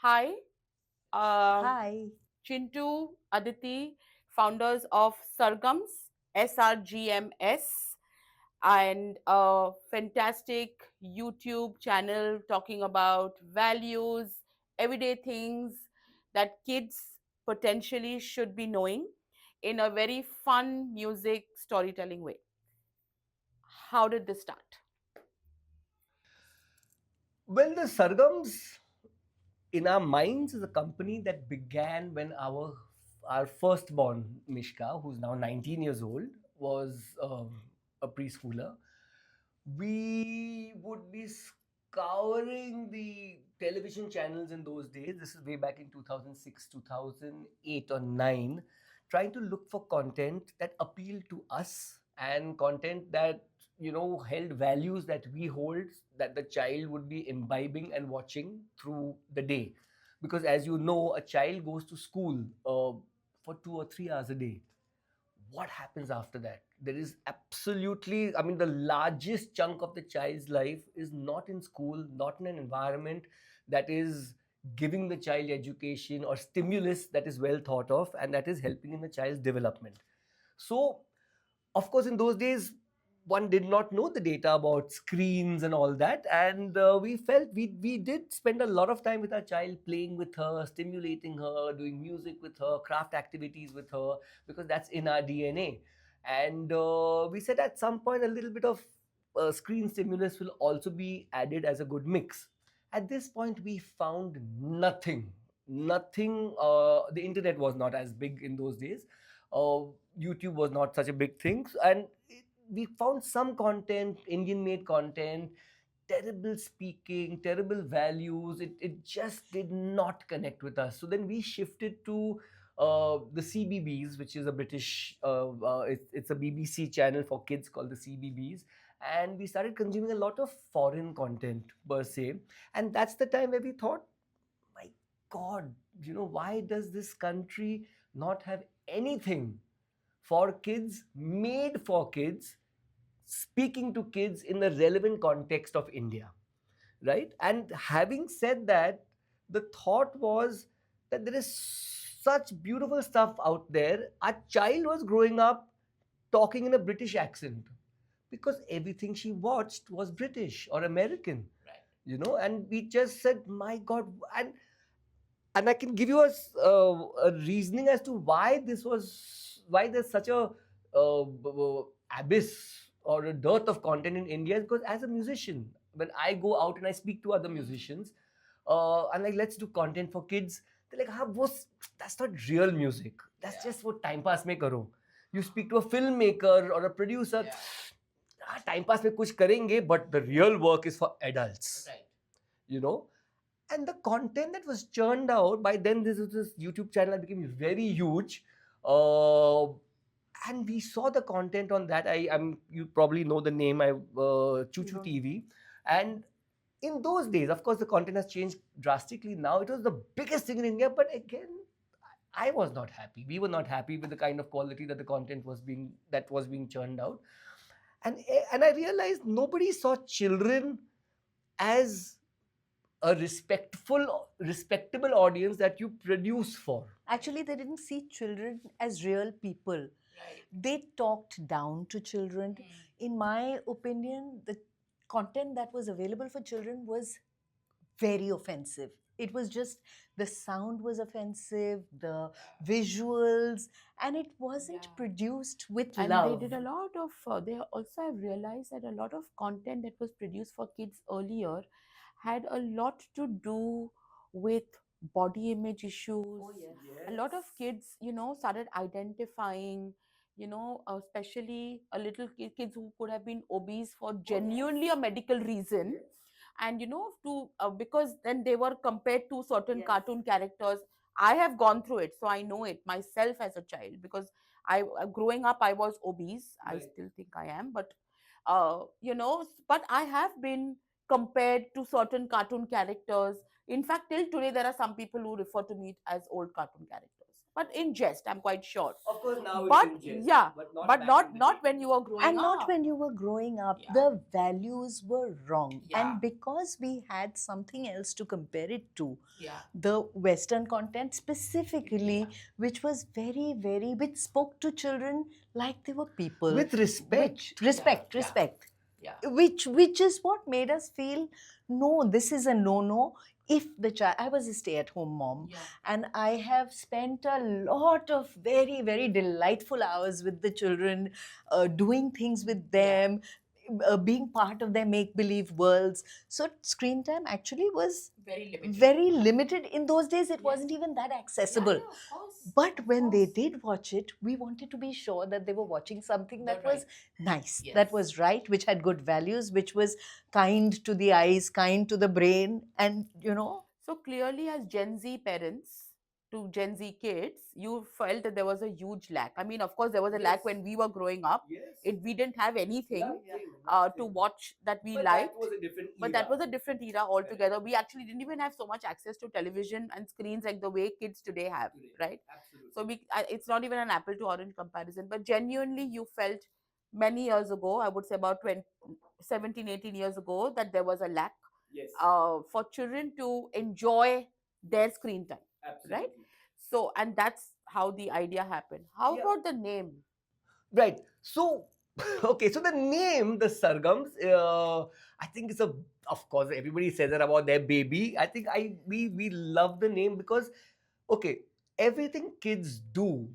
Hi, um, Hi. Chintu, Aditi, founders of SRGMs, SRGMs, and a fantastic YouTube channel talking about values, everyday things that kids potentially should be knowing in a very fun music storytelling way. How did this start? Well, the Sargams in our minds is a company that began when our firstborn Mishka, who's now 19 years old, was a preschooler. We would be scouring the television channels in those days. This is way back in 2006, 2008 or 9, trying to look for content that appealed to us and content that held values that we hold, that the child would be imbibing and watching through the day. Because as you know, a child goes to school for 2 or 3 hours a day. What happens after that? There is absolutely, I mean, the largest chunk of the child's life is not in school, not in an environment that is giving the child education or stimulus that is well thought of and that is helping in the child's development. So of course, in those days, one did not know the data about screens and all that, and we felt we did spend a lot of time with our child, playing with her, stimulating her, doing music with her, craft activities with her, because that's in our DNA. And we said at some point a little bit of screen stimulus will also be added as a good mix. At this point, we found nothing. The internet was not as big in those days. YouTube was not such a big thing, and we found some content, Indian made content, terrible speaking, terrible values. It just did not connect with us. So then we shifted to the CBBS, which is a British, it's a BBC channel for kids called the CBBS. And we started consuming a lot of foreign content per se. And that's the time where we thought, my God, why does this country not have anything for kids, made for kids, speaking to kids in the relevant context of India, right? And having said that, the thought was that there is such beautiful stuff out there. Our child was growing up talking in a British accent because everything she watched was British or American, and we just said, my God. And I can give you a reasoning as to why there's such a abyss or a dearth of content in India. Because as a musician, when I go out and I speak to other musicians, and like, let's do content for kids, they're like, that's not real music. That's just what time pass mein karo. You speak to a filmmaker or a producer, time pass mein kuch karenge, but the real work is for adults. Right. You know, and the content that was churned out by then, this YouTube channel became very huge, uh, and we saw the content on that. I'm You probably know the name, I Chuchu TV. And in those days, of course, the content has changed drastically. Now it was the biggest thing in India, but again, I was not happy. We were not happy with the kind of quality that the content was being churned out. And I realized nobody saw children as a respectable audience that you produce for. Actually, they didn't see children as real people. They talked down to children. In my opinion, the content that was available for children was very offensive. It was just the sound was offensive, the visuals, and it wasn't produced with And they love. did a lot of, they also have realized that a lot of content that was produced for kids earlier had a lot to do with body image issues. Oh, yes. A lot of kids, started identifying, especially a little kids who could have been obese for genuinely a medical reason. And to because then they were compared to certain cartoon characters. I have gone through it, so I know it myself as a child, because I growing up I was obese. I still think I am, but but I have been compared to certain cartoon characters. In fact, till today there are some people who refer to me as old cartoon characters. but in jest, I'm quite sure. Of course, now But it's in jest, yeah, but not but back not in the not day. when you were growing And up. not when you were growing up. Yeah. The values were wrong. Yeah. And because we had something else to compare it to, Yeah. the Western content specifically, which was very, very, which spoke to children like they were people. With respect. Which, respect, Yeah. respect. Yeah. Which is what made us feel, no, this is a no-no. If the child, I was a stay-at-home mom, Yeah. and I have spent a lot of very, very delightful hours with the children, doing things with them, being part of their make-believe worlds. So screen time actually was Very limited. very limited. In those days, it Yes. wasn't even that accessible. Yeah, of course. But Of when they course. did watch it, we wanted to be sure that they were watching something The that was nice, Yes. that was right, which had good values, which was kind to the eyes, kind to the brain, and So clearly, as Gen Z parents to Gen Z kids, you felt that there was a huge lack. I mean, of course, there was a lack Yes. when we were growing up. Yes. We didn't have anything Nothing, to nothing. watch that we But liked. that was a different But that era. was a different era altogether. We actually didn't even have so much access to television and screens like the way kids today have, Today. right? Absolutely. So it's not even an apple to orange comparison. But genuinely, you felt many years ago, I would say about 20, 17, 18 years ago, that there was a lack Yes. for children to enjoy their screen time, Absolutely. right? So, and that's how the idea happened. How Yeah. about the name? Right. So, okay. So the name, the Sargams, I think it's a. Of course, everybody says that about their baby. I think we love the name because, okay, everything kids do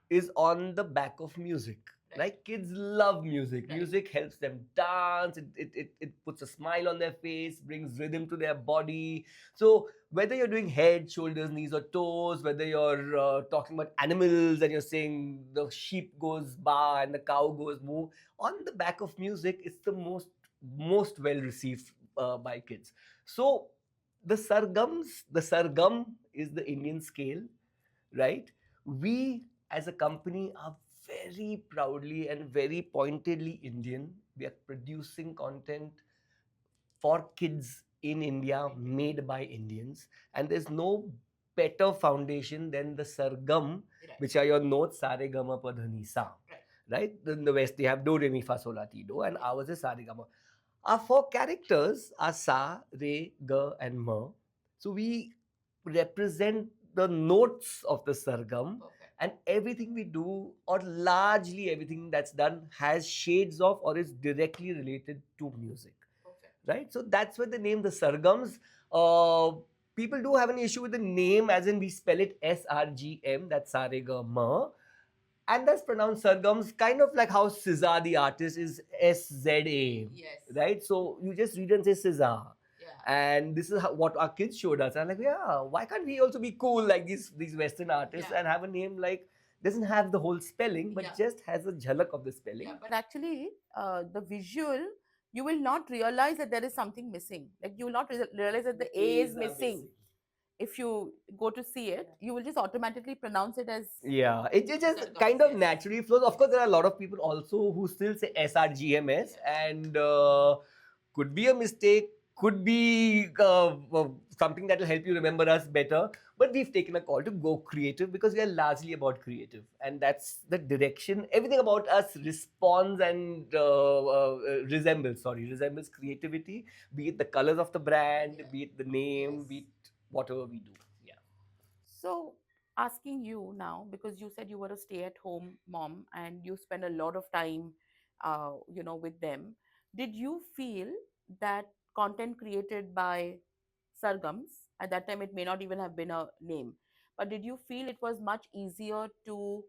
is on the back of music. Like kids love music. Right. Music helps them dance. It puts a smile on their face, brings rhythm to their body. So whether you're doing head, shoulders, knees, or toes, whether you're talking about animals and you're saying the sheep goes ba and the cow goes moo, on the back of music, it's the most well received by kids. So the sargam is the Indian scale, right? We as a company are very proudly and very pointedly Indian. We are producing content for kids in India made by Indians, and there's no better foundation than the Sargam, which are your notes Sare Gama Padhani Sa. Right? In the West, they have Do Re Mi Fa Sol La Ti Do, and ours is Sare Gama. Our four characters are Sa, Re, Ga, and Ma. So we represent the notes of the Sargam, and everything we do, or largely everything that's done, has shades of or is directly related to music. Right? So that's where the name the Sargams. People do have an issue with the name, as in we spell it SRGM, that's Saregama, and that's pronounced Sargams, kind of like how SZA, the artist, is SZA. Yes. Right? So you just read and say SZA. And this is what our kids showed us. I'm like, yeah, why can't we also be cool like these Western artists and have a name like doesn't have the whole spelling, but just has a jhalak of the spelling. Yeah, but actually, the visual, you will not realize that there is something missing. Like you will not realize that the A is missing. If you go to see it, you will just automatically pronounce it as. Yeah, it just kind of naturally flows. Of course, there are a lot of people also who still say SRGMS, and could be a mistake, could be something that will help you remember us better. But we've taken a call to go creative because we are largely about creative, and that's the direction. Everything about us responds and resembles creativity, be it the colors of the brand, be it the name, be it whatever we do. Yeah. So, asking you now, because you said you were a stay-at-home mom and you spend a lot of time, with them. Did you feel that content created by Sargams, at that time it may not even have been a name, but did you feel it was much easier to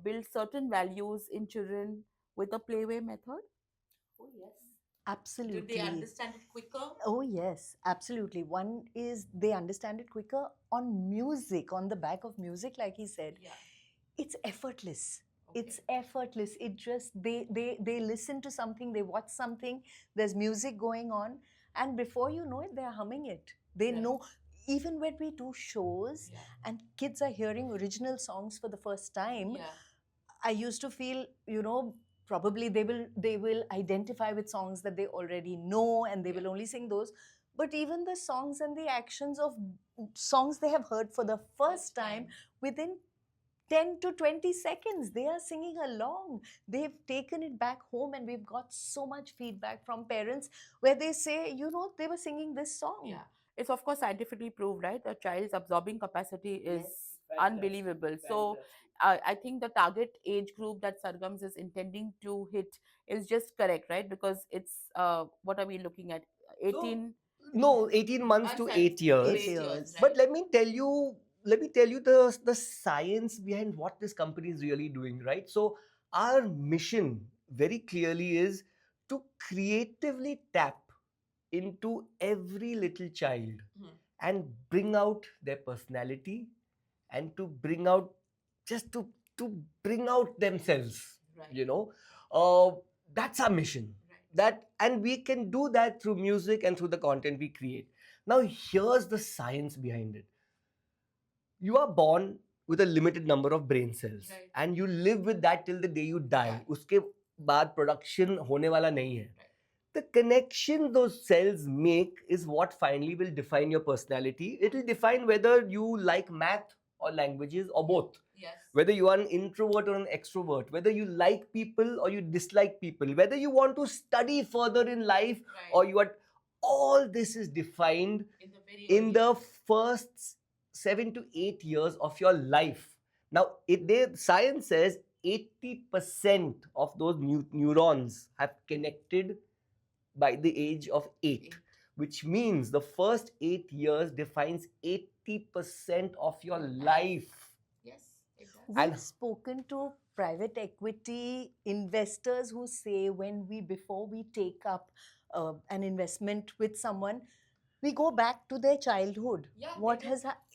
build certain values in children with a playway method? Oh yes. absolutely. Did they understand it quicker? Oh, yes, absolutely. One is they understand it quicker on music, on the back of music, like he said. Yeah. It's effortless. Okay. It's effortless. It just they listen to something, they watch something, there's music going on, and before you know it, they're humming it. They Right. know. Even when we do shows and kids are hearing original songs for the first time, I used to feel, probably they will identify with songs that they already know and they will only sing those. But even the songs and the actions of songs they have heard for the first time, within 10 to 20 seconds. They are singing along. They've taken it back home, and we've got so much feedback from parents where they say, they were singing this song. Yeah, it's of course scientifically proved, right? The child's absorbing capacity is unbelievable. So I think the target age group that Sargams is intending to hit is just correct, right? Because it's what are we looking at? 18. No, 18 months to 8 years. 8 years. But let me tell you the science behind what this company is really doing, right? So our mission very clearly is to creatively tap into every little child and bring out their personality, and to bring out, just to bring out themselves, you know. uh, that's our mission. That, and we can do that through music and through the content we create. Now here's the science behind it. You are born with a limited number of brain cells, and you live with that till the day you die. Uske baad production hone wala nahi hai. The connection those cells make is what finally will define your personality. It will define whether you like math or languages or both. Whether you are an introvert or an extrovert, whether you like people or you dislike people, whether you want to study further in life or you are. All this is defined in the first 7 to 8 years of your life. Now, science says 80% of those neurons have connected by the age of 8, which means the first 8 years defines 80% of your life. We've spoken to private equity investors who say before we take up an investment with someone, we go back to their childhood.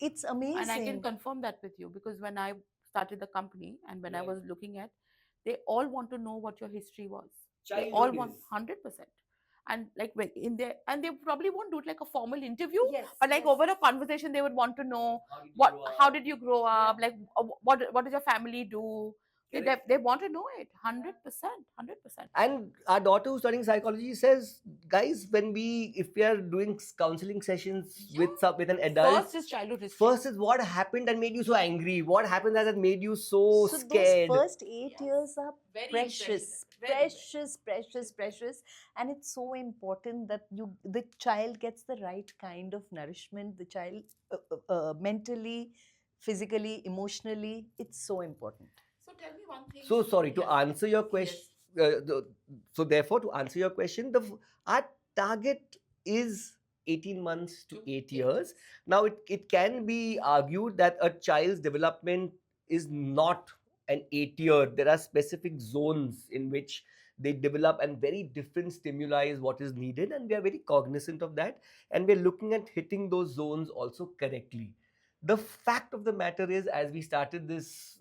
It's amazing. And I can confirm that with you, because when I started the company and when I was looking at, they all want to know what your history was. They all want 100%. And like when in there, and they probably won't do it like a formal interview, but like over a conversation, they would want to know how did you grow up, like what does your family do. They want to know it 100%, 100%. And our daughter who's studying psychology says, guys, if we are doing counseling sessions with an adult, First is childhood history. first is what happened that made you so angry, what happened that made you so scared. Those first 8 years are precious, precious, and it's so important that the child gets the right kind of nourishment. The child mentally, physically, emotionally, it's so important. So tell me one thing. So sorry, to answer your question. So therefore, to answer your question, our target is 18 months to 8 years. Now, it can be argued that a child's development is not an 8 year. There are specific zones in which they develop, and very different stimuli is what is needed, and we are very cognizant of that, and we're looking at hitting those zones also correctly. The fact of the matter is, as we started this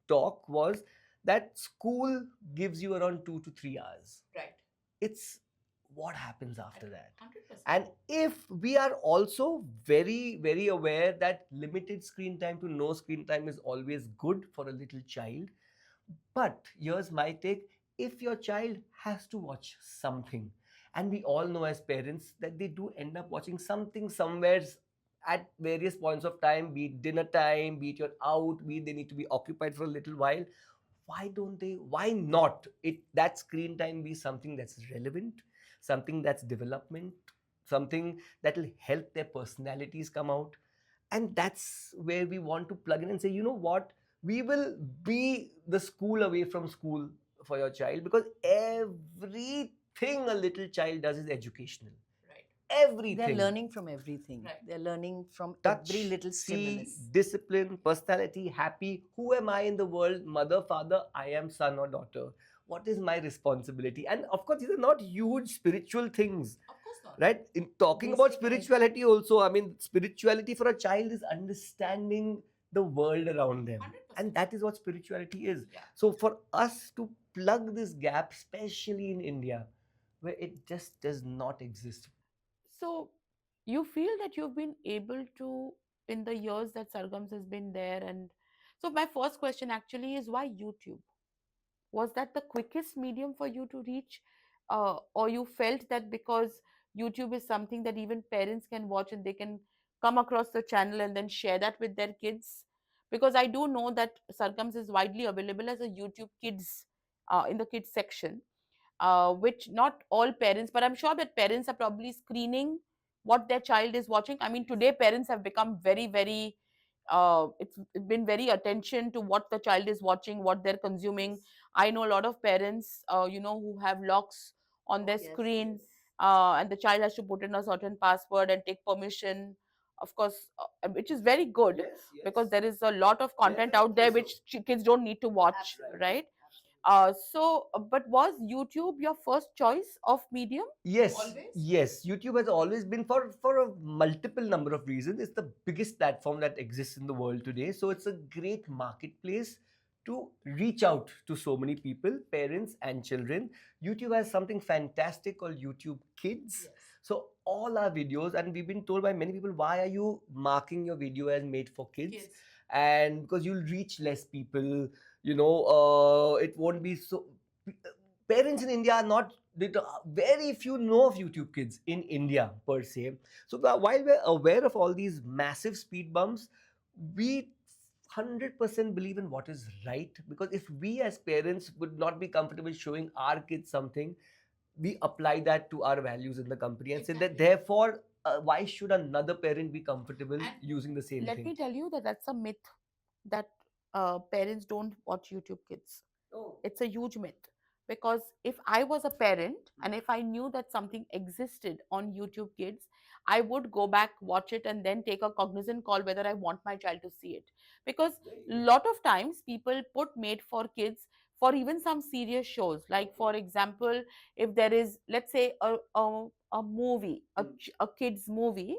talk, was that school gives you around 2 to 3 hours. Right. It's what happens after that. 100%. And if we are also very, very aware that limited screen time to no screen time is always good for a little child. But here's my take. If your child has to watch something, and we all know as parents that they do end up watching something somewhere at various points of time, be it dinner time, be it you're out, be it they need to be occupied for a little while, why not that screen time be something that's relevant, something that's development, something that will help their personalities come out. And that's where we want to plug in and say, you know what, we will be the school away from school for your child, because everything a little child does is educational. Everything. They're learning from everything. They're learning from Touch, every little see, stimulus. discipline, personality, happy. Who am I in the world? Mother, father, I am son or daughter. What is my responsibility? And of course, these are not huge spiritual things. Of course not. Right? In talking about spirituality also, I mean, spirituality for a child is understanding the world around them. 100%. And that is what spirituality is. Yeah. So for us to plug this gap, especially in India, where it just does not exist. So you feel that you've been able to, in the years that Sargams has been there, and so my first question actually is, why YouTube? Was that the quickest medium for you to reach, or you felt that because YouTube is something that even parents can watch and they can come across the channel and then share that with their kids? because I do know that Sargams is widely available as a YouTube Kids, in the kids section, which not all parents, but I'm sure that parents are probably screening what their child is watching. I mean, today parents have become very, very, it's been very attention to what the child is watching, what they're consuming. I know a lot of parents, who have locks on their screen, and the child has to put in a certain password and take permission. Of course, which is very good, because there is a lot of content out there which kids don't need to watch, right? But was YouTube your first choice of medium? Yes, Always? yes. YouTube has always been, for a multiple number of reasons. It's the biggest platform that exists in the world today. So it's a great marketplace to reach out to so many people, parents and children. YouTube has something fantastic called YouTube Kids. Yes. So all our videos, and we've been told by many people, why are you marking your video as made for kids? And because you'll reach less people, it won't be so. Parents in India are not, very few know of YouTube Kids in India per se. So while we're aware of all these massive speed bumps, we 100% believe in what is right, because if we as parents would not be comfortable showing our kids something, we apply that to our values in the company and say that Exactly. therefore, why should another parent be comfortable And using the same let thing? me tell you that that's a myth, that parents don't watch YouTube Kids. Oh. It's a huge myth, because if I was a parent and if I knew that something existed on YouTube Kids, I would go back, watch it, and then take a cognizant call whether I want my child to see it. Because a lot of times people put made for kids for even some serious shows, like for example, if there is, let's say, a movie, a kids movie,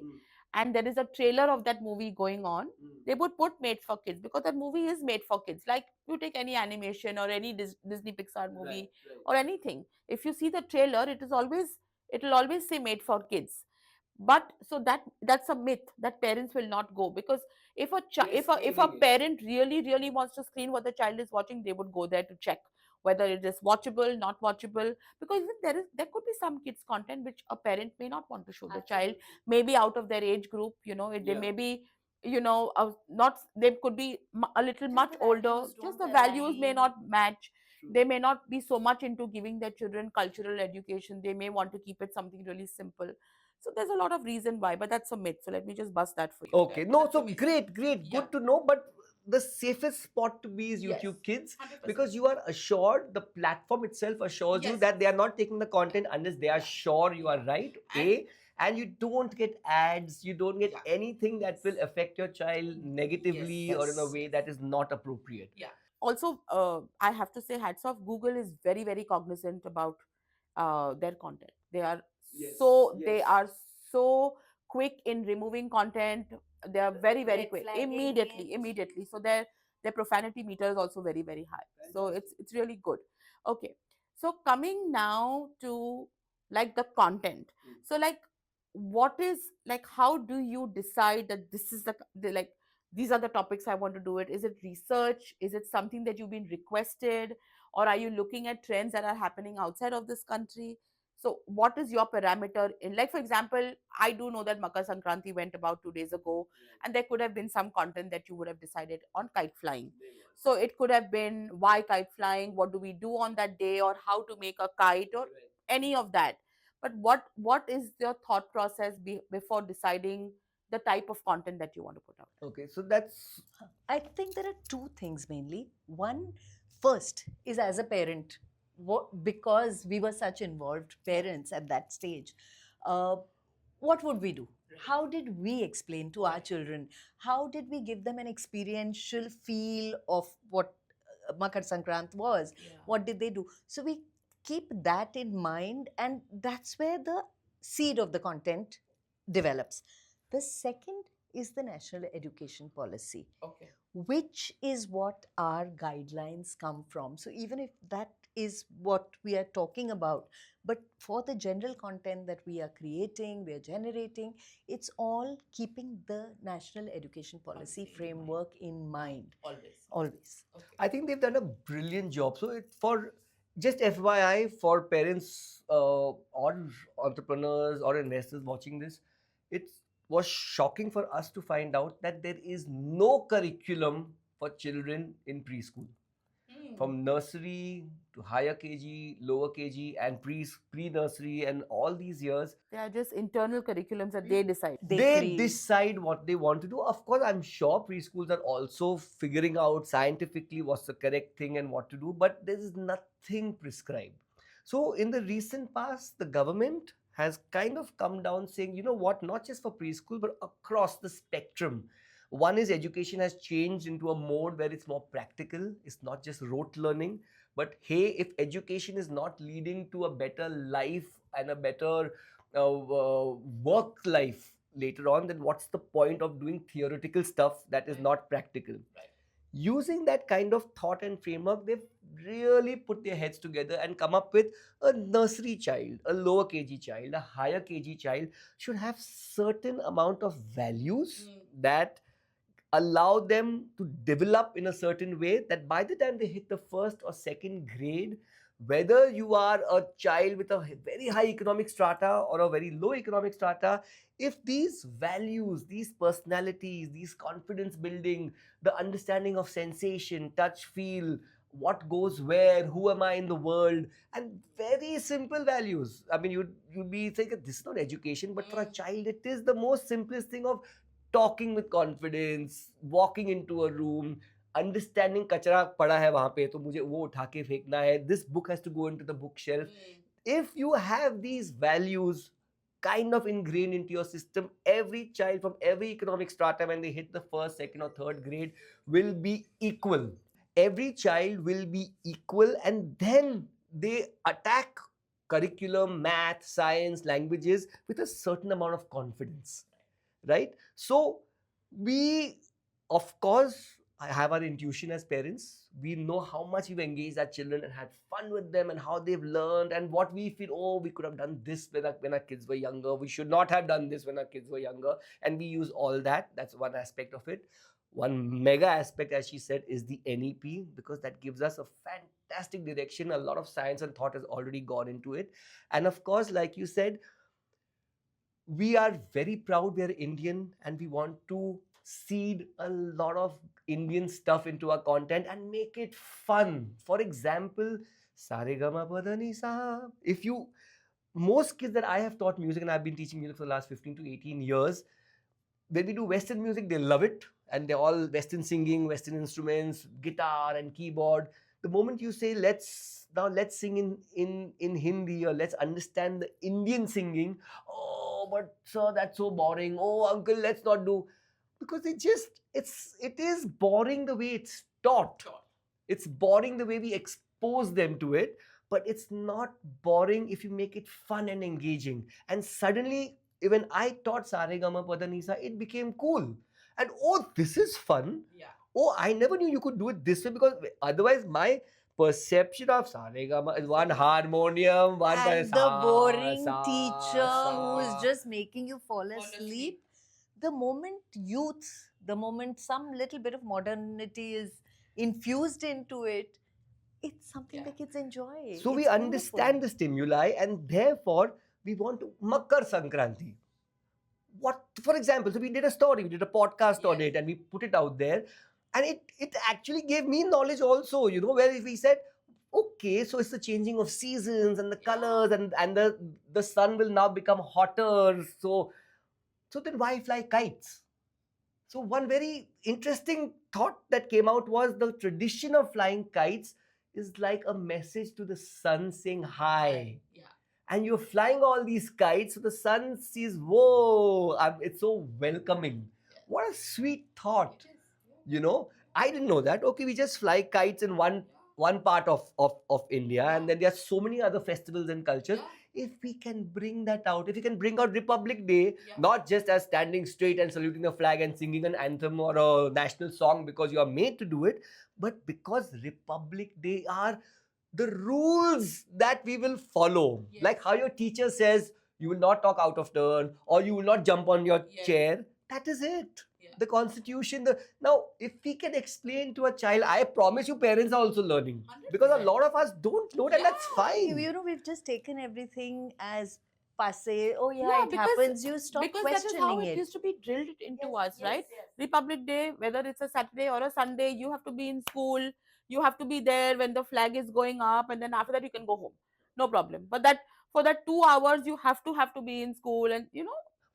and there is a trailer of that movie going on, they would put made for kids, because that movie is made for kids. Like, you take any animation or any Disney Pixar movie, or anything, if you see the trailer, it will always say made for kids. But so that's a myth, that parents will not go, because if a parent really wants to screen what the child is watching, they would go there to check whether it is watchable, not watchable. Because even there could be some kids content which a parent may not want to show the child, maybe out of their age group, they may be, not, they could be a little much older, just the values may not match. They may not be so much into giving their children cultural education, they may want to keep it something really simple. So there's a lot of reason why, but that's a myth, so let me just bust that for you. Okay, no, so great, great, good to know. But the safest spot to be is Yes, YouTube Kids, 100%. because you are assured, the platform itself assures you Yes. that they are not taking the content unless they are sure you are right. And you don't get ads, you don't get anything that will affect your child negatively or in a Yes. way that is not appropriate. Also, I have to say, hats off, Google is very, very cognizant about their content. They are they are so quick in removing content. They are very, very quick, immediately. So their profanity meter is also very, very high. So it's really good. Okay, so coming now to, like, the content. So, like, what is, like, how do you decide that this is the like, these are the topics I want to do it? Is it research? Is it something that you've been requested? Or are you looking at trends that are happening outside of this country? So what is your parameter in, like, for example, I do know that Makar Sankranti went about 2 days ago, and there could have been some content that you would have decided on kite flying. So it could have been, why kite flying, what do we do on that day, or how to make a kite, or any of that. But what is your thought process before deciding the type of content that you want to put out? Okay, so that's I think there are two things mainly. One, first is as a parent, because we were such involved parents at that stage, uh, what would we do? How did we explain to our children? How did we give them an experiential feel of what Makar Sankrant was? What did they do? So we keep that in mind, and that's where the seed of the content develops. The second is the national education policy, Okay. which is what our guidelines come from. So even if that is what we are talking about, but for the general content that we are creating, we are generating, it's all keeping the national education policy framework in mind. Always. I think they've done a brilliant job. So for just FYI, for parents or entrepreneurs or investors watching this, it's was shocking for us to find out that there is no curriculum for children in preschool. From nursery to higher KG, lower KG, and pre-nursery, and all these years, They are just internal curriculums that they decide. they create. decide what they want to do. Of course, I'm sure preschools are also figuring out scientifically what's the correct thing and what to do, but there is nothing prescribed. So, in the recent past, the government has kind of come down saying, you know what, not just for preschool, but across the spectrum. One is education has changed into a mode where it's more practical, it's not just rote learning. But hey, if education is not leading to a better life and a better work life later on, then what's the point of doing theoretical stuff that is not practical? Using that kind of thought and framework, they've really put their heads together and come up with a nursery child, a lower KG child, a higher KG child should have certain amount of values that allow them to develop in a certain way, that by the time they hit the first or second grade, whether you are a child with a very high economic strata or a very low economic strata, if these values, these personalities, these confidence building, the understanding of sensation, touch, feel, what goes where, who am I in the world, and very simple values. I mean, you'd be thinking this is not education, but for a child, it is the most simplest thing of talking with confidence, walking into a room, understanding कचरा पड़ा है वहाँ पे तो मुझे वो उठा के फेंकना है. This book has to go into the bookshelf. If you have these values kind of ingrained into your system, every child from every economic strata, when they hit the first, second, or third grade, will be equal. Every child will be equal, and then they attack curriculum, math, science, languages with a certain amount of confidence. Right? So we, of course, have our intuition as parents. We know how much we've engaged our children and had fun with them and how they've learned and what we feel, oh, we could have done this when our kids were younger. We should not have done this when our kids were younger. And we use all that. That's one aspect of it. One mega aspect, as she said, is the NEP, because that gives us a fantastic direction. A lot of science and thought has already gone into it. And of course, like you said, we are very proud we are Indian and we want to seed a lot of Indian stuff into our content and make it fun. For example, Saregama Padani Sa. If you, most kids that I have taught music, and I've been teaching music for the last 15 to 18 years, when we do Western music, they love it. And they're all Western singing, Western instruments, guitar and keyboard. The moment you say, let's sing in Hindi, or let's understand the Indian singing, oh, but sir, that's so boring. Oh, uncle, let's not do. Because it is boring the way it's taught. It's boring the way we expose them to it, but it's not boring if you make it fun and engaging. And suddenly, when I taught Saregama Padanisa, it became cool. And oh, this is fun. Yeah. Oh, I never knew you could do it this way, because otherwise my perception of Saregama is one harmonium, one And the boring teacher who is just making you fall asleep. The moment the moment some little bit of modernity is infused into it, it's something the kids enjoy. So it's we understand the stimuli, and therefore we want to Makar Sankranti. What, for example, so we did a story, we did a podcast on it, and we put it out there, and it actually gave me knowledge also, where we said, okay, so it's the changing of seasons and the colors, and the sun will now become hotter, so then why fly kites? So one very interesting thought that came out was the tradition of flying kites is like a message to the sun saying hi. Yeah. And you're flying all these kites, so the sun sees, whoa, it's so welcoming. Yeah. What a sweet thought. I didn't know that. Okay, we just fly kites in one part of India, and then there are so many other festivals and cultures. If we can bring that out, if we can bring out Republic Day, not just as standing straight and saluting the flag and singing an anthem or a national song because you are made to do it, but because Republic Day are the rules that we will follow. Yes. Like how your teacher says you will not talk out of turn or you will not jump on your chair. That is it. Yeah. The constitution. Now, if we can explain to a child, I promise you parents are also learning. 100%. Because a lot of us don't know that. That's fine. We've just taken everything as passe. Oh yeah, Yeah, it because happens. You stop that is how questioning it it. used to be drilled into Yes, us, right? Republic Day, whether it's a Saturday or a Sunday, you have to be in school. You have to be there when the flag is going up, and then after that you can go home, no problem. But that for that 2 hours, you have to be in school, and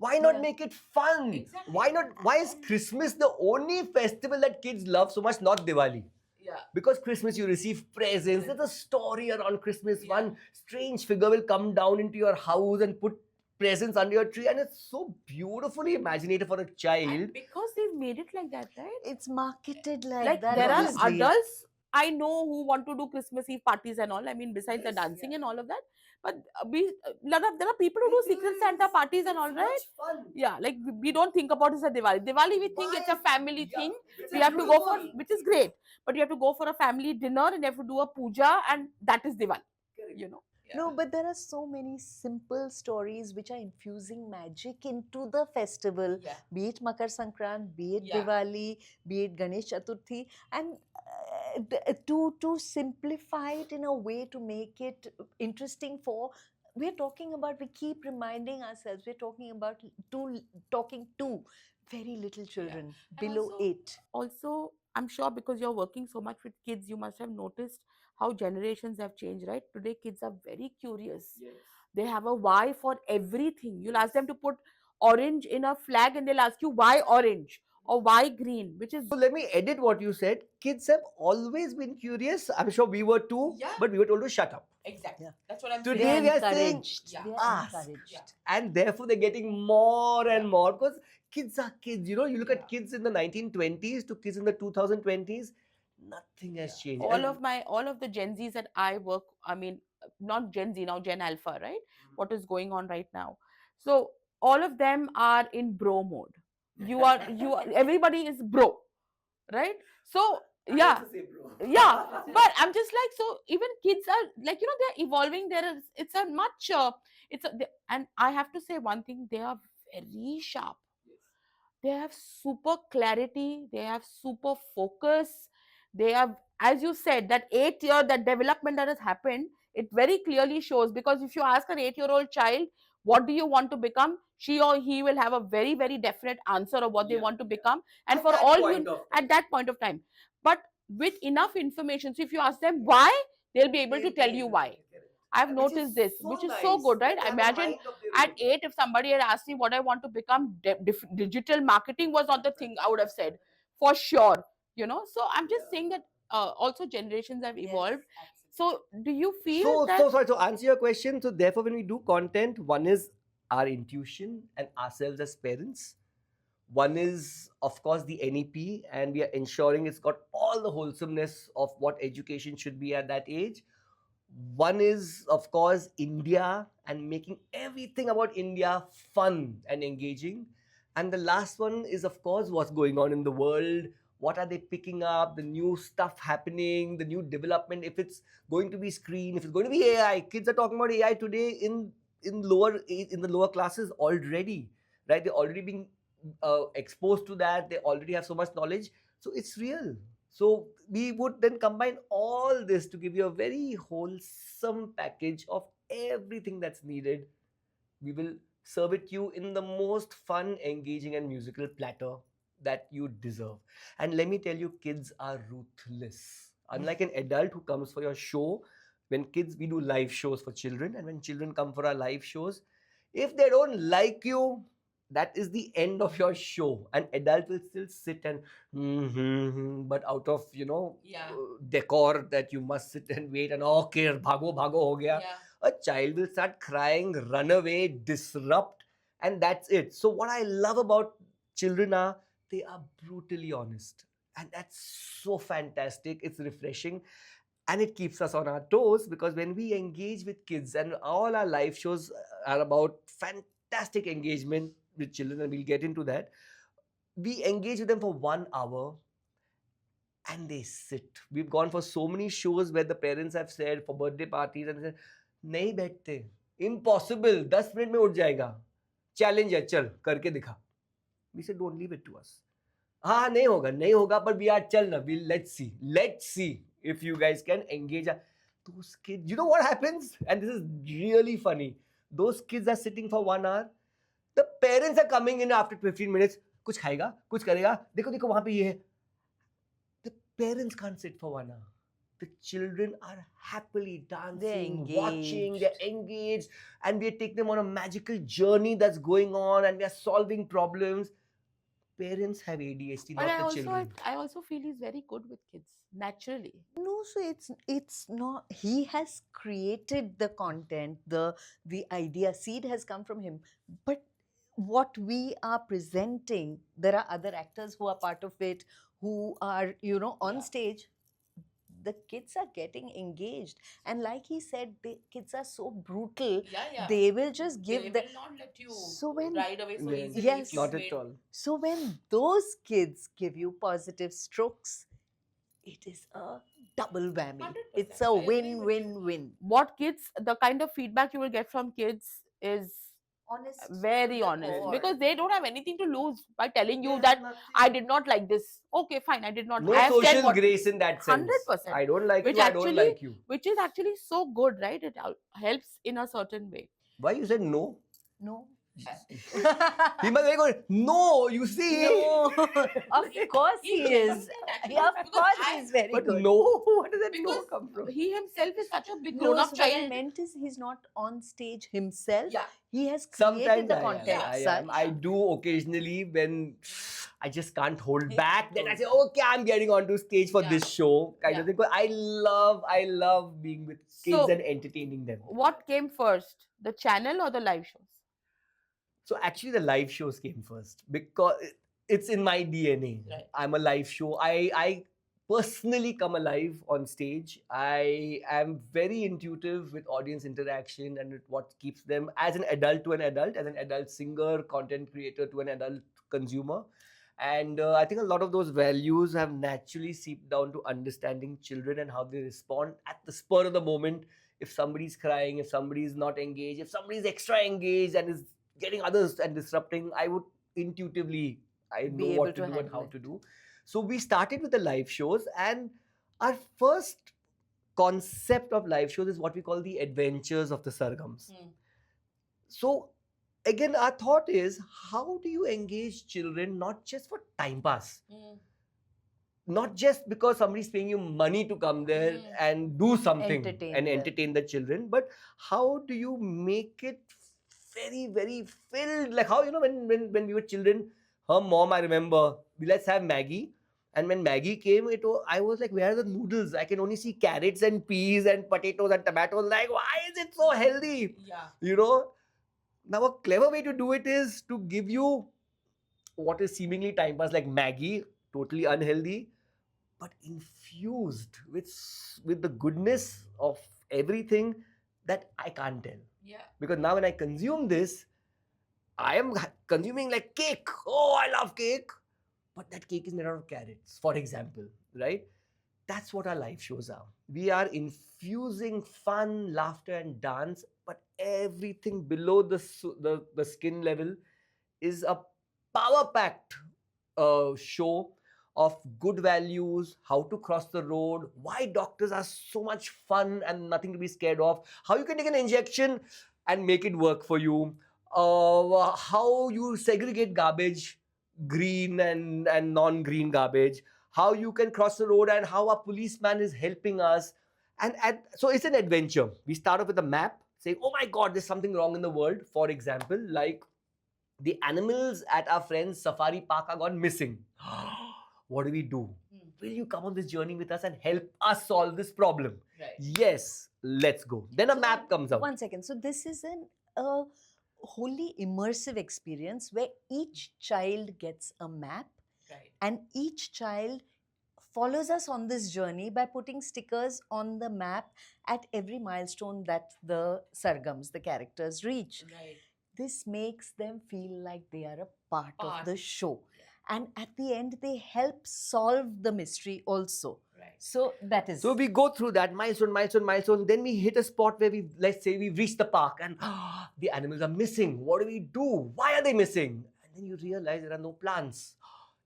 Why not Yeah. make it fun? Exactly. Why not? Why is Christmas the only festival that kids love so much, not Diwali? Yeah. Because Christmas you receive presents. There's a story around Christmas. Yeah. One strange figure will come down into your house and put presents under your tree, and it's so beautifully imaginative for a child. And because they've made it like that, right? It's marketed like Like that, there are obviously. adults I know who want to do Christmas Eve parties and all. I mean, besides the dancing and all of that, but there are people who do Secret Santa parties and all, right? Fun. Yeah, like we don't think about it as a Diwali. Diwali, we think it's a family Yeah, thing. which We is have to go for, beautiful. which is great, but you have to go for a family dinner and you have to do a puja, and that is Diwali. Correct. You know. No, but there are so many simple stories which are infusing magic into the festival, Yeah. be it Makar Sankrant, be it Yeah. Diwali, be it Ganesh Chaturthi, and to simplify it in a way to make it interesting for. We're talking about. We keep reminding ourselves. We're talking to very little children below also- 8. Also, I'm sure because you're working so much with kids, you must have noticed how generations have changed, right? Today, kids are very curious. They have a why for everything. You'll ask them to put orange in a flag, and they'll ask you why orange or why green, which is So let me edit what you said. Kids have always been curious. I'm sure we were too, Yeah. but we were told to shut up. exactly Yeah. that's what I'm Today They're we are saying, encouraged. Yeah. They're ask. encouraged. Yeah. And therefore they're getting more and more because kids are kids. You look Yeah. at kids in the 1920s to kids in the 2020s, nothing has changed. all of the Gen Zs that I work, I mean, not Gen Z now, Gen Alpha, right? What is going on right now? So all of them are in bro mode. You are everybody is bro, right? So yeah, but I'm just like, so even kids are like, they're evolving. There is, it's a much and I have to say one thing, they are very sharp. They have super clarity, they have super focus, they have, as you said, that 8 year, that development that has happened, it very clearly shows. Because if you ask an 8-year-old child, what do you want to become, she or he will have a very very definite answer of what they want to become. And for all you at that point of time, but with enough information, so if you ask them why, they'll be able to tell you why. I've noticed this, which is so good, right? Imagine at 8, if somebody had asked me what I want to become, digital marketing was not the thing I would have said for sure. So I'm just saying that also generations have evolved. So do you feel So, that? so sorry. So, answer your question. So, therefore, when we do content, one is our intuition and ourselves as parents. One is, of course, the NEP, and we are ensuring it's got all the wholesomeness of what education should be at that age. One is, of course, India and making everything about India fun and engaging. And the last one is, of course, what's going on in the world. What are they picking up? The new stuff happening, the new development. If it's going to be screen, if it's going to be AI, kids are talking about AI today in the lower classes already, right? They're already being exposed to that. They already have so much knowledge. So it's real. So we would then combine all this to give you a very wholesome package of everything that's needed. We will serve it to you in the most fun, engaging, and musical platter that you deserve. And let me tell you, kids are ruthless. Unlike an adult who comes for your show, when kids, we do live shows for children, and when children come for our live shows, if they don't like you, that is the end of your show. An adult will still sit and but out of decor that you must sit and wait and okay bhago bhago ho gaya. A child will start crying, run away, disrupt, and that's it. So what I love about children are they are brutally honest, and that's so fantastic. It's refreshing, and it keeps us on our toes because when we engage with kids, and all our live shows are about fantastic engagement with children, and we'll get into that. We engage with them for 1 hour and they sit. We've gone for so many shows where the parents have said for birthday parties and said, नहीं बैठते, impossible, 10 minute में उठ जाएगा, challenge है, चल करके दिखा. We said don't leave it to us. हाँ नहीं होगा, but we are चल ना, let's see if you guys can engage those kids. You know what happens? And this is really funny. those kids are sitting for 1 hour. The parents are coming in after 15 minutes. कुछ खाएगा, कुछ करेगा, देखो देखो वहाँ पे ये है. The parents can't sit for 1 hour. The children are happily dancing, watching, they're engaged, and we take them on a magical journey that's going on, and we are solving problems. Parents have ADHD, But not the children. I also feel he's very good with kids naturally. No, so it's not. He has created the content. The idea seed has come from him. But what we are presenting, there are other actors who are part of it, who are on stage. The kids are getting engaged, and like he said, the kids are so brutal. They will just give They will not let you So when- ride away so Yes. easily. if Yes. you've Not made- at all. So when those kids give you positive strokes, it is a double whammy. 100%. It's a I agree with you. win-win-win. What kids, the kind of feedback you will get from kids is Honest. very the honest, core. because they don't have anything to lose by telling you that I did not like this. Okay, fine, I did not. No I have said social what- grace in that sense. 100%. I don't like Which you, I don't actually- like you. which is actually so good, right? It helps in a certain way. Why you said no? No. He must be going, no, you see. No. Of course he is. Yeah, of course he's very But good. no, where does that no Because come from? he himself is such a big No, grown-up so what I child. meant is he's not on stage himself. Yeah. He has created Sometimes the content I such. am. I do occasionally when I just can't hold back. Then I say, okay, I'm getting onto stage for this show, kind of thing. But I love being with kids So- and entertaining them. What came first, the channel or the live shows? So actually, the live shows came first because it's in my DNA. Right. I'm a live show. I personally come alive on stage. I am very intuitive with audience interaction and with what keeps them as an adult to an adult, as an adult singer, content creator to an adult consumer. And I think a lot of those values have naturally seeped down to understanding children and how they respond at the spur of the moment. If somebody's crying, if somebody's not engaged, if somebody's extra engaged and is getting others and disrupting, I would intuitively, I Be know able what to to do and handle how it. to do. So we started with the live shows, and our first concept of live shows is what we call the adventures of the Sargams. So again, our thought is, how do you engage children not just for time pass, not just because somebody's paying you money to come there and do something Entertain and them. entertain the children, but how do you make it very, very filled? Like how, when we were children, her mom, I remember, let's have Maggie. And when Maggie came, I was like, where are the noodles? I can only see carrots and peas and potatoes and tomatoes. Like, why is it so healthy? Yeah. Now a clever way to do it is to give you what is seemingly time pass, like Maggie, totally unhealthy, but infused with the goodness of everything that I can't tell. Yeah. Because now when I consume this, I am consuming like cake. Oh, I love cake. But that cake is made out of carrots, for example, right? That's what our live shows are. We are infusing fun, laughter, and dance, but everything below the skin level is a power-packed show of good values, how to cross the road, why doctors are so much fun and nothing to be scared of, how you can take an injection and make it work for you, how you segregate garbage, green and non-green garbage, how you can cross the road and how a policeman is helping us. And so it's an adventure. We start off with a map saying, oh my God, there's something wrong in the world. For example, like the animals at our friend's safari park are gone missing. What do we do? Will you come on this journey with us and help us solve this problem? Right. Yes, let's go. Then a map comes out. 1 second. So this is a wholly immersive experience where each child gets a map, Right. and each child follows us on this journey by putting stickers on the map at every milestone that the Sargams, the characters, reach. Right. This makes them feel like they are a part of Part. the show. And at the end, they help solve the mystery also. Right. So that is. So we go through that milestone. Then we hit a spot where let's say we've reached the park and the animals are missing. What do we do? Why are they missing? And then you realize there are no plants.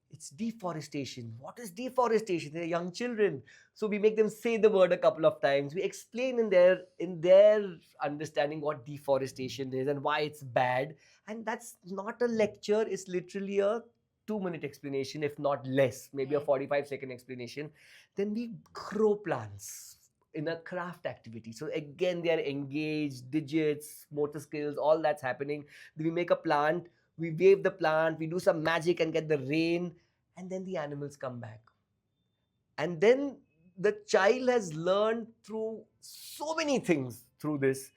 It's deforestation. What is deforestation? They're young children. So we make them say the word a couple of times. We explain in their understanding what deforestation is and why it's bad. And that's not a lecture, it's literally a 2-minute explanation, if not less, maybe a 45-second explanation. Then we grow plants in a craft activity. So again, they are engaged, digits, motor skills, all that's happening. We make a plant, we wave the plant, we do some magic and get the rain, and then the animals come back. And then the child has learned through so many things through this,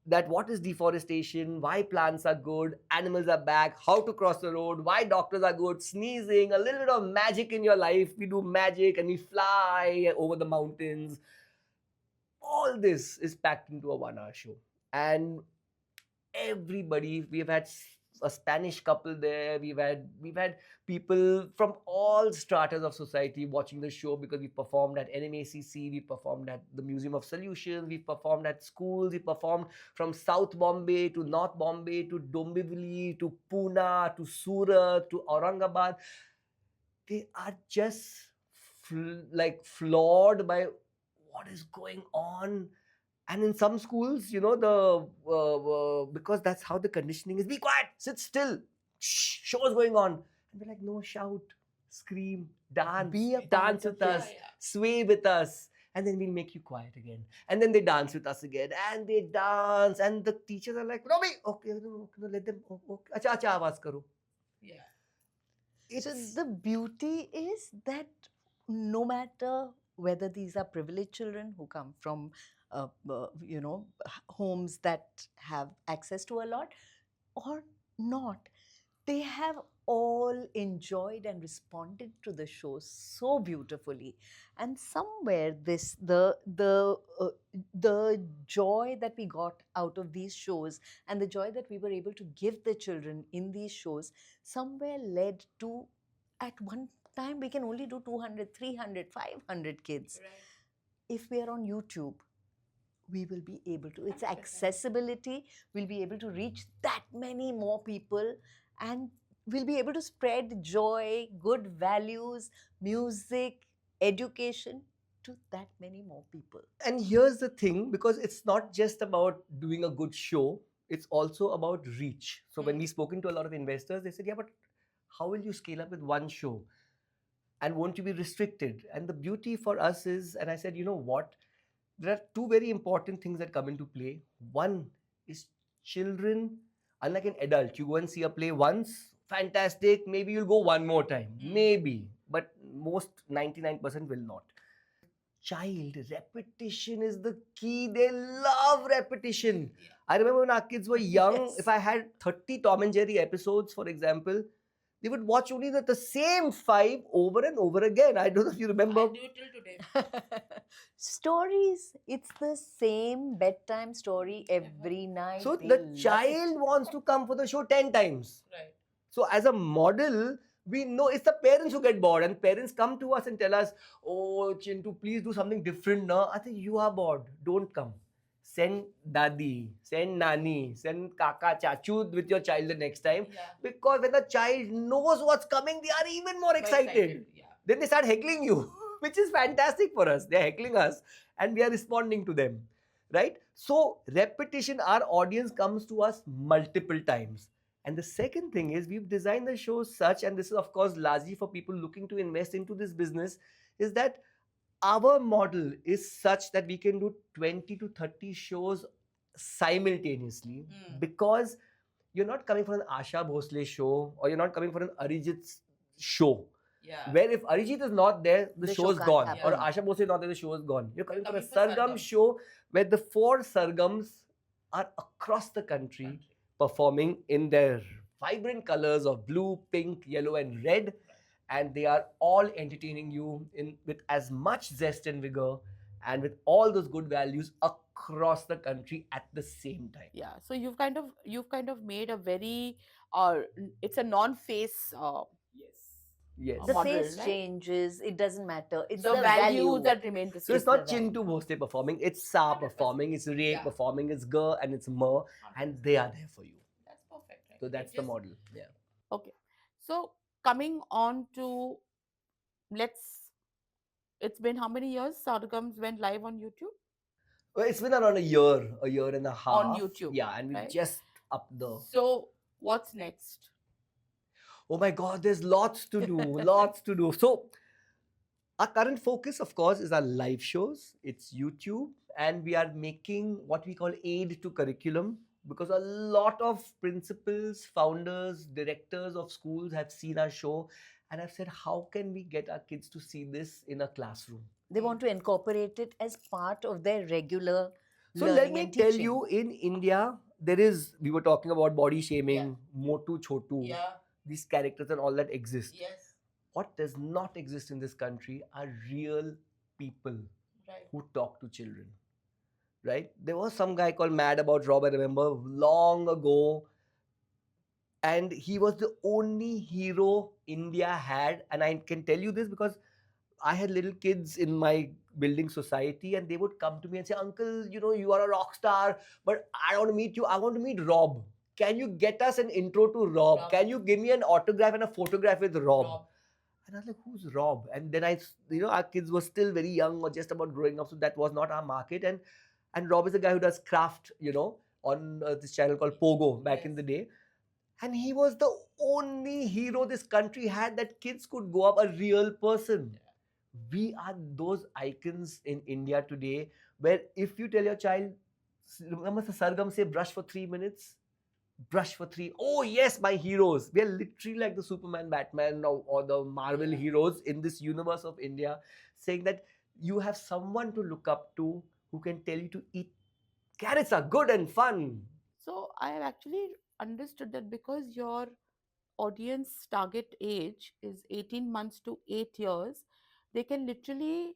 that what is deforestation, why plants are good, animals are back, how to cross the road, why doctors are good, sneezing, a little bit of magic in your life. We do magic and we fly over the mountains. All this is packed into a 1 hour show. And everybody, we've had a Spanish couple there, we've had people from all stratas of society watching the show, because we performed at NMACC, we performed at the Museum of Solutions, we performed at schools, we performed from South Bombay to North Bombay to Dombivli to Pune to Surat to Aurangabad. They are just floored by what is going on. And in some schools, because that's how the conditioning is, be quiet, sit still, shh, show is going on. And we're like, no, shout, scream, dance, Be a dance part of with us, it. sway with us. And then we'll make you quiet again. And then they dance with us again. And they dance. And the teachers are like, Robbie, okay, no, let them, okay, acha, acha, awaaz karo. So the beauty is that no matter whether these are privileged children who come from, homes that have access to a lot or not, they have all enjoyed and responded to the show so beautifully. And somewhere the joy that we got out of these shows and the joy that we were able to give the children in these shows somewhere led to, at one time we can only do 200, 300, 500 kids. If we are on YouTube, we will be able to, it's 100%. accessibility, we'll be able to reach that many more people, and we'll be able to spread joy, good values, music, education to that many more people. And here's the thing, because it's not just about doing a good show, it's also about reach. So when we've spoken to a lot of investors, they said, yeah, but how will you scale up with one show? And won't you be restricted? And the beauty for us is, and I said, you know what? There are two very important things that come into play. One is children, unlike an adult, you go and see a play once, fantastic, maybe you'll go one more time, maybe, but most 99% will not. Child, repetition is the key. They love repetition. I remember when our kids were young, Yes. if I had 30 Tom and Jerry episodes, for example, they would watch only the same 5 over and over again. I don't know if you remember. do it till today. Stories, it's the same bedtime story every night. So They the love it. child wants to come for the show 10 times. Right. So as a model, we know it's the parents who get bored, and parents come to us and tell us, oh, Chintu, please do something different. No, I think you are bored. Don't come. Send Dadi, send Nani, send Kaka, Chachu with your child the next time. Yeah. Because when the child knows what's coming, they are even more excited. Yeah. Then they start heckling you, which is fantastic for us. They're heckling us and we are responding to them, right? So repetition, our audience comes to us multiple times. And the second thing is, we've designed the show such, and this is of course largely for people looking to invest into this business, is that our model is such that we can do 20 to 30 shows simultaneously, because you're not coming for an Asha Bhosle show, or you're not coming for an Arijit show. Yeah. Where if Arijit is not there, the The show show is can't gone. happen. Or Asha Bhosle is not there, the show is gone. You're coming for a coming for Sargam Sargam. show where the 4 Sargams are across the country performing in their vibrant colors of blue, pink, yellow, and red. And they are all entertaining you with as much zest and vigor and with all those good values across the country at the same time. Yeah. So you've kind of made a very it's a non-face Yes. The model, face right? changes, it doesn't matter. It's The the values value. that remain the So same. it's not the value. Chintu Bhosle performing, it's Sa 100%. performing, it's Ray Yeah. performing, it's Ga, and it's Ma, and they are there for you. That's perfect. Right? So that's It the just- model. Yeah. Okay. So coming on to, let's, it's been how many years Sargams went live on YouTube? Well, it's been around a year and a On half. YouTube, Yeah, and we've right? just up the. So what's next? Oh my God, there's lots to do, lots to do. So our current focus, of course, is our live shows. It's YouTube, and we are making what we call aid to curriculum, because a lot of principals, founders, directors of schools have seen our show and have said, how can we get our kids to see this in a classroom? They want to incorporate it as part of their regular So let learning me and tell teaching. you, in India, we were talking about body shaming, Motu Chotu, these characters and all that exist. Yes. What does not exist in this country are real people Right. who talk to children. Right? There was some guy called Mad About Rob, I remember, long ago, and he was the only hero India had. And I can tell you this because I had little kids in my building society, and they would come to me and say, Uncle, you are a rock star, but I want to meet you. I want to meet Rob. Can you get us an intro to Rob? Can you give me an autograph and a photograph with Rob? And I was like, who's Rob? And then our kids were still very young or just about growing up, so that was not our market. And Rob is a guy who does craft, on this channel called Pogo back in the day. And he was the only hero this country had that kids could go up, a real person. We are those icons in India today, where if you tell your child, remember the Sargam say, brush for 3 minutes, brush for three. Oh yes, my heroes. We are literally like the Superman, Batman, or the Marvel heroes in this universe of India, saying that you have someone to look up to who can tell you to eat carrots are good and fun. So I have actually understood that because your audience target age is 18 months to 8 years, they can literally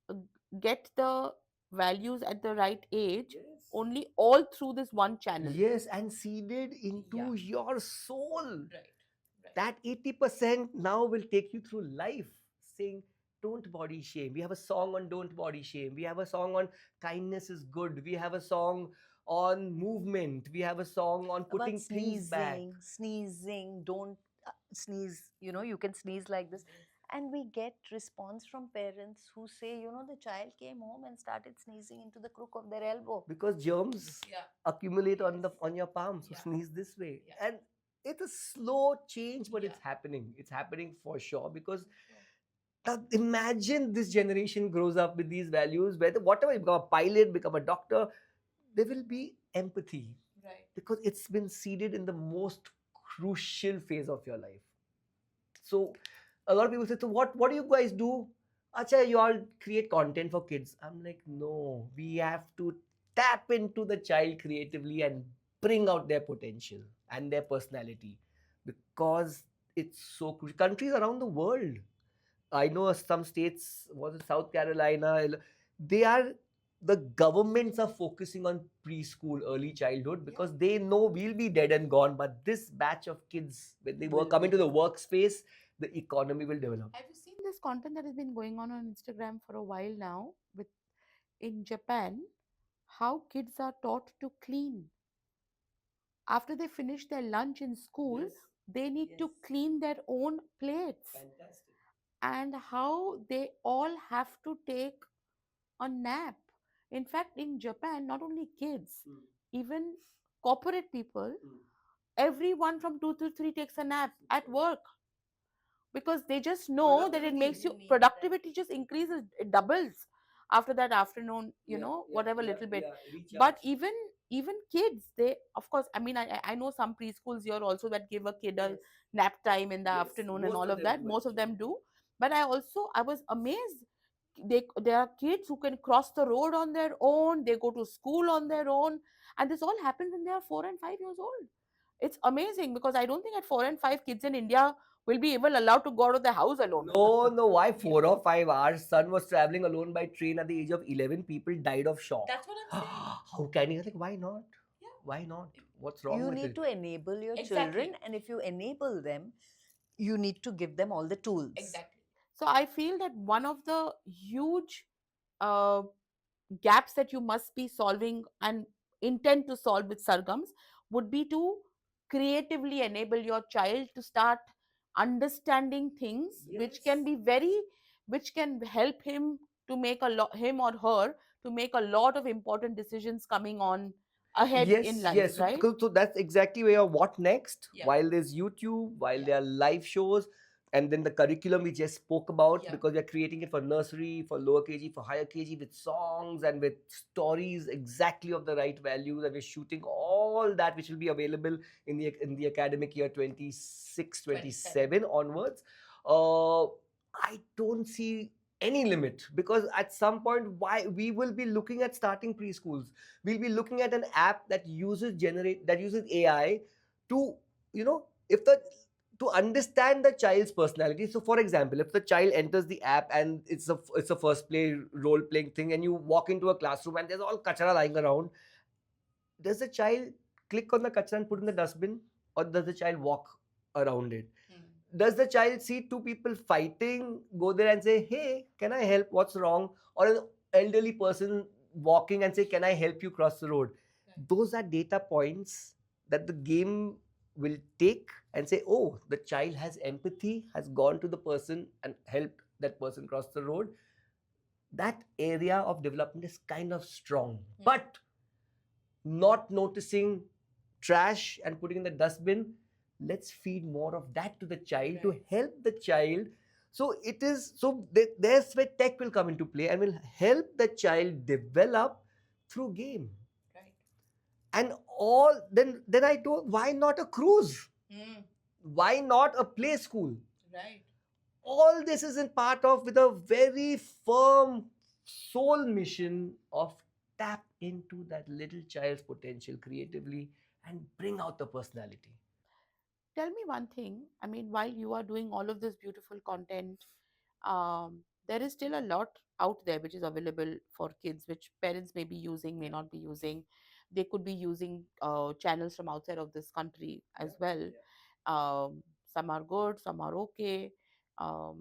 uh, get the values at the right age only all through this one channel. Yes, and seeded into your soul. Right. That 80% now will take you through life, saying, don't body shame. We have a song on don't body shame. We have a song on kindness is good. We have a song on movement. We have a song on About putting things back. sneezing, don't sneeze, you can sneeze like this. And we get response from parents who say, the child came home and started sneezing into the crook of their elbow. Because germs accumulate on your palm. So sneeze this way. And it's a slow change, but it's happening. It's happening for sure, because now imagine this generation grows up with these values, whether whatever you become a pilot, become a doctor, there will be empathy. Right. Because it's been seeded in the most crucial phase of your life. So a lot of people say, so what do you guys do? Acha, you all create content for kids. I'm like, no, we have to tap into the child creatively and bring out their potential and their personality, because it's so crucial. Countries around the world, I know some states, was it South Carolina, the governments are focusing on preschool, early childhood, because they know we'll be dead and gone, but this batch of kids, when they come into the workspace, the economy will develop. Have you seen this content that has been going on Instagram for a while now? With in Japan, how kids are taught to clean after they finish their lunch in school. They need to clean their own plates. Fantastic. And how they all have to take a nap. In fact, in Japan, not only kids, even corporate people, everyone from 2 to 3 takes a nap at work, because they just know that it makes you productivity just increases, it doubles after that afternoon, whatever little bit. But even kids, they, of course, I mean, I know some preschools here also that give a kid a nap time in the afternoon and all of that. Most of them do. But I was amazed, there are kids who can cross the road on their own, they go to school on their own, and this all happens when they are 4 and 5 years old. It's amazing, because I don't think at 4 and 5 kids in India will be even allowed to go out of the house alone. No, why 4 or 5 hours? Son was traveling alone by train at the age of 11. People died of shock. That's what I'm saying. How can you? Like, why not? Why not? What's wrong You with need it? to enable your Exactly. children, and if you enable them, you need to give them all the tools. Exactly. So I feel that one of the huge uh, gaps that you must be solving and intend to solve with Sargams would be to creatively enable your child to start understanding things which can be very, which can help him to make a lot, him or her, to make a lot of important decisions coming on ahead in Yes, life, yes. So, right? so that's exactly where what next. Yeah. While there's YouTube, while Yeah. there are live shows, and then the curriculum we just spoke about, Yeah. because we're creating it for nursery, for lower KG, for higher KG, with songs and with stories exactly of the right values, and we're shooting all that, which will be available in the academic year 26, 27 onwards. I don't see any limit, because at some point, why we will be looking at starting preschools, we'll be looking at an app that uses AI to, if the to understand the child's personality. So for example, if the child enters the app and it's a first play role playing thing, and you walk into a classroom and there's all kachara lying around, does the child click on the kachara and put in the dustbin, or does the child walk around it? Does the child see two people fighting, go there and say, hey, can I help, what's wrong? Or an elderly person walking and say, can I help you cross the road? Those are data points that the game will take and say, oh, the child has empathy, has gone to the person and helped that person cross the road. That area of development is kind of strong. But not noticing trash and putting in the dustbin, let's feed more of that to the child, to help the child. So it is, so there's where tech will come into play and will help the child develop through game. And all, then I told, why not a cruise? Why not a play school? All this is in part of, with a very firm soul mission of tap into that little child's potential creatively and bring out the personality. Tell me one thing. I mean, while you are doing all of this beautiful content, there is still a lot out there which is available for kids, which parents may be using, may not be using. They could be using channels from outside of this country as well. Some are good, some are okay. Um,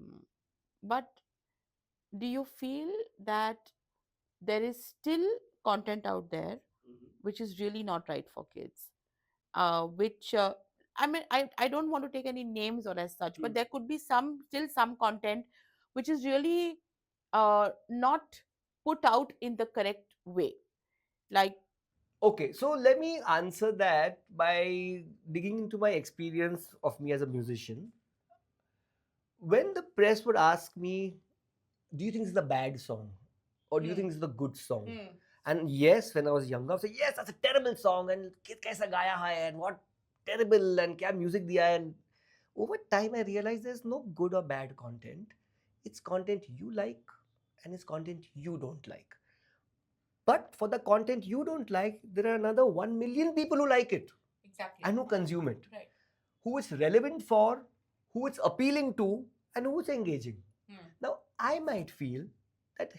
but do you feel that there is still content out there which is really not right for kids? Which I mean, I don't want to take any names or as such, but there could be some, still some content which is really not put out in the correct way. Like, Okay, so let me answer that by digging into my experience of me as a musician. When the press would ask me, do you think this is a bad song? Or do you think this is a good song? And yes, when I was younger, I would say, yes, that's a terrible song, and kaisa gaya hai, and what terrible, and kya music diya hai. And over time, I realized there's no good or bad content. It's content you like, and it's content you don't like. But for the content you don't like, there are another 1 million people who like it. Exactly. And who consume it. Right. Who it's relevant for, who it's appealing to, and who it's engaging. Now, I might feel that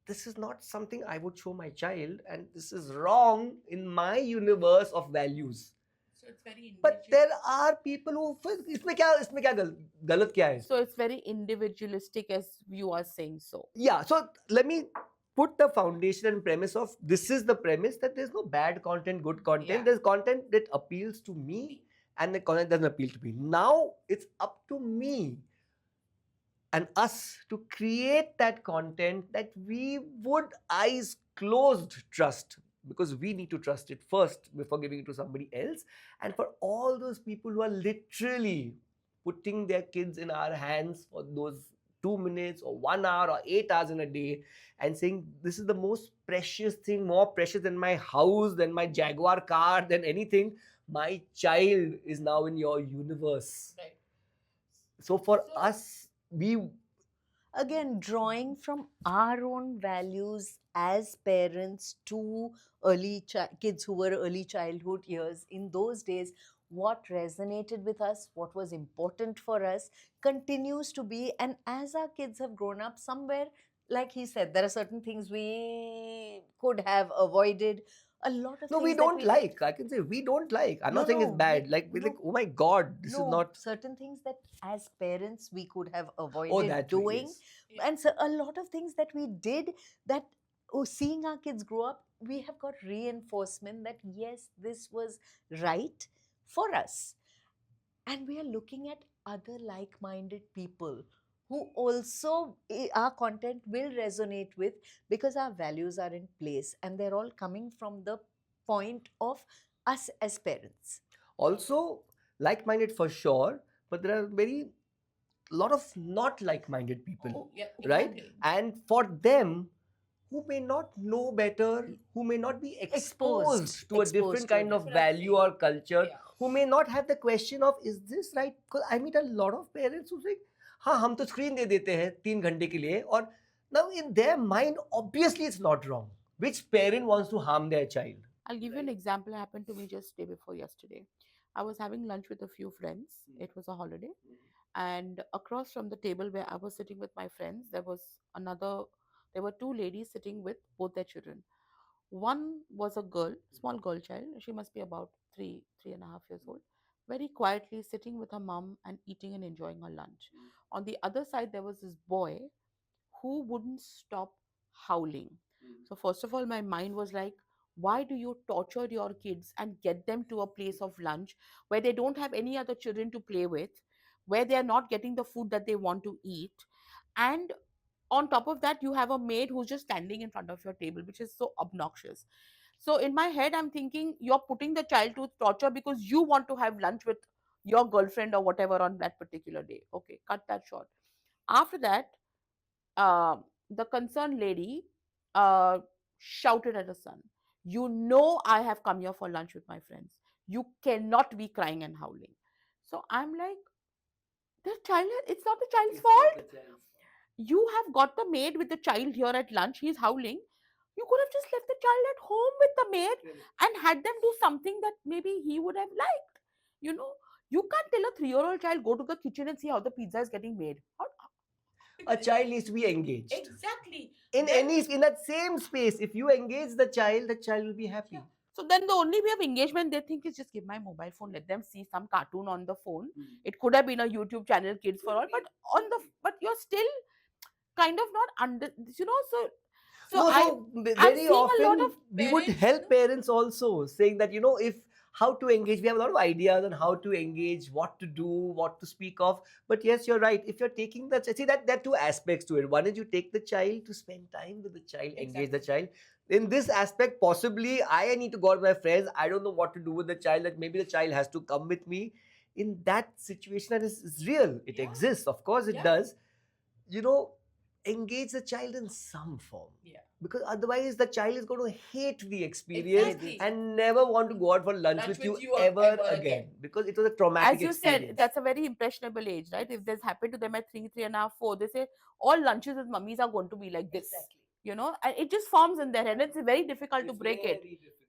this is not something I would show my child, and this is wrong in my universe of values. so it's very But there are people who, इसमें क्या गलत क्या है? So it's very individualistic, as you are saying. So Yeah, so let me put the foundation and premise of, this is the premise, that there's no bad content, good content. Yeah. There's content that appeals to me, and the content doesn't appeal to me. Now it's up to me and us to create that content that we would eyes closed trust, because we need to trust it first before giving it to somebody else. And for all those people who are literally putting their kids in our hands for those 2 minutes or 1 hour or 8 hours in a day, and saying, this is the most precious thing, more precious than my house, than my Jaguar car, than anything, my child is now in your universe. Right. So for us, we, Again, drawing from our own values as parents to kids who were early childhood years in those days, what resonated with us, what was important for us, continues to be. And as our kids have grown up, somewhere, like he said, there are certain things we could have avoided. A lot of no, we things that don't we like. I can say we don't like. I'm No, not saying it's no, bad. Like, we're no. like, oh my God, this is no, not. certain things that as parents we could have Oh, avoided that way, doing. yes. And so a lot of things that we did, that seeing our kids grow up, we have got reinforcement that yes, this was right for us. And we are looking at other like-minded people who also our content will resonate with, because our values are in place and they're all coming from the point of us as parents. Also, like-minded for sure, but there are very lot of not like-minded people, Oh, yeah, right? exactly. And for them, who may not know better, who may not be exposed to a different Exposed to kind it. of That's what I'm value saying. or culture, Yeah. who may not have the question of is this right? Because I meet a lot of parents who say, हाँ हम तो screen दे देते हैं 3 घंटे के लिए, और now in their mind obviously it's not wrong. Which parent wants to harm their child? I'll give you an example. It happened to me just day before yesterday. I was having lunch with a few friends. It was a holiday. And across from the table where I was sitting with my friends, there were two ladies sitting with both their children. One was a girl, small girl child. She must be about 3.5 years old, very quietly sitting with her mom and eating and enjoying her lunch. On the other side, there was this boy who wouldn't stop howling. So, first of all, my mind was like, why do you torture your kids and get them to a place of lunch where they don't have any other children to play with, where they are not getting the food that they want to eat? And on top of that, you have a maid who's just standing in front of your table, which is so obnoxious. So, in my head, I'm thinking you're putting the child to torture because you want to have lunch with your girlfriend or whatever on that particular day. Okay, cut that short. After that, uh, the concerned lady uh, shouted at her son, "You know, I have come here for lunch with my friends. You cannot be crying and howling." So I'm like, the child, it's not the child's fault. You have got the maid with the child here at lunch. He's howling. You could have just left the child at home with the maid and had them do something that maybe he would have liked. You know, you can't tell a 3-year-old child go to the kitchen and see how the pizza is getting made. A child needs to be engaged. Exactly. In Then, in that same space, if you engage the child will be happy. yeah. So then the only way of engagement they think is just give my mobile phone, let them see some cartoon on the phone. It could have been a YouTube channel, Kids for All, but but you're still kind of not under, so No, I so I'm very seeing a lot often of we would parents, help parents also, saying that, if how to engage. We have a lot of ideas on how to engage, what to do, what to speak of. But yes, you're right. If you're taking that, see that there are two aspects to it. One is you take the child to spend time with the child, engage the child. In this aspect, possibly I need to go out with my friends. I don't know what to do with the child. That maybe the child has to come with me. In that situation, that is real. It exists. Of course, it does. You know, engage the child in some form. Yeah. Because otherwise, the child is going to hate the experience. Exactly. And never want to go out for lunch with you ever again. Because it was a traumatic As you experience. said, that's a very impressionable age, right? If this happened to them at 3.5, 4, they say all lunches with mummies are going to be like this. Exactly. And it just forms in their head. It's very difficult to break it.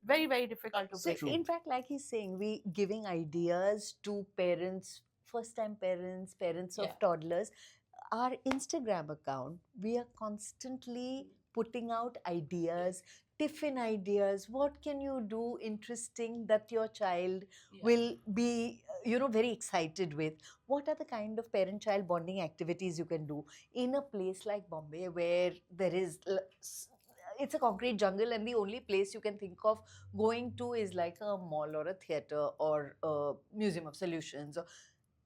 Very, very difficult to So, break it. in fact, like he's saying, we giving ideas to parents, first time parents, parents of Yeah. toddlers. Our Instagram account, we are constantly putting out ideas, tiffin ideas. What can you do interesting that your child will be, very excited with? What are the kind of parent child bonding activities you can do in a place like Bombay where there is it's a concrete jungle, and the only place you can think of going to is like a mall or a theater or a museum of solutions.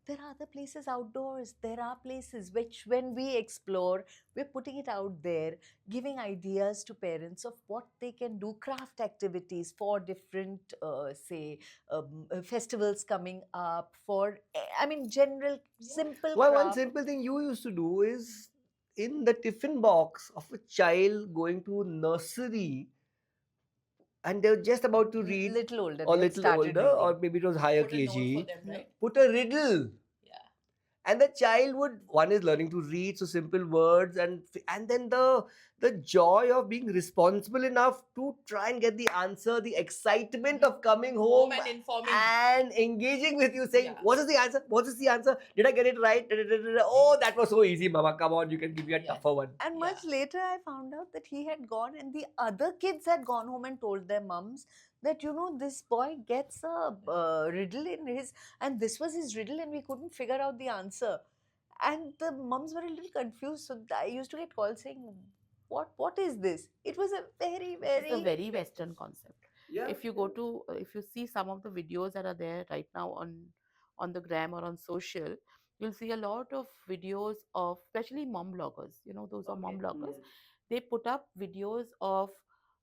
There are other places outdoors. There are places which, when we explore, we're putting it out there, giving ideas to parents of what they can do, craft activities for different, say, festivals coming up, for, I mean, general, simple Well, one craft. simple thing you used to do is, in the tiffin box of a child going to nursery, and they're just about to read, Little older, or they had little started older, or reading. maybe it was higher Put a note for KG, them, right? put a riddle. Yeah. And the child would, one is learning to read, so simple words, and then the joy of being responsible enough to try and get the answer, the excitement of coming home And informing. and engaging with you, saying, Yeah. what is the answer, what is the answer, did I get it right? Da, da, da, da, da. Oh, that was so easy, mama, come on, you can give me a Yeah. tougher one. And much later, I found out that he had gone, and the other kids had gone home and told their mums that, this boy gets a riddle in his, and this was his riddle, and we couldn't figure out the answer. And the mums were a little confused. So I used to get calls saying, what is this? It was a very, It's a very. very Western concept. Yeah. If you go to, if you see some of the videos that are there right now on the gram or on social, you'll see a lot of videos of, especially mom bloggers, those are mom bloggers. They put up videos of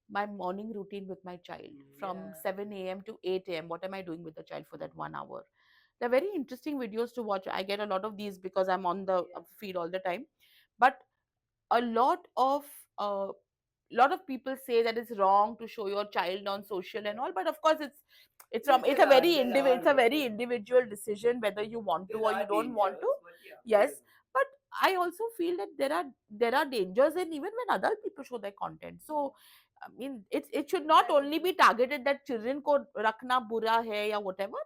my morning routine with my child from 7 a.m. to 8 a.m. What am I doing with the child for that 1 hour? They're very interesting videos to watch. I get a lot of these because I'm on the feed all the time. But a uh, lot of people say that it's wrong to show your child on social and all, but of course it's a very individual decision whether you want to or you don't want to. Yes, but I also feel that there are dangers, and even when adult people show their content. So I mean, it should not only be targeted that children ko rakhna bura hai ya whatever.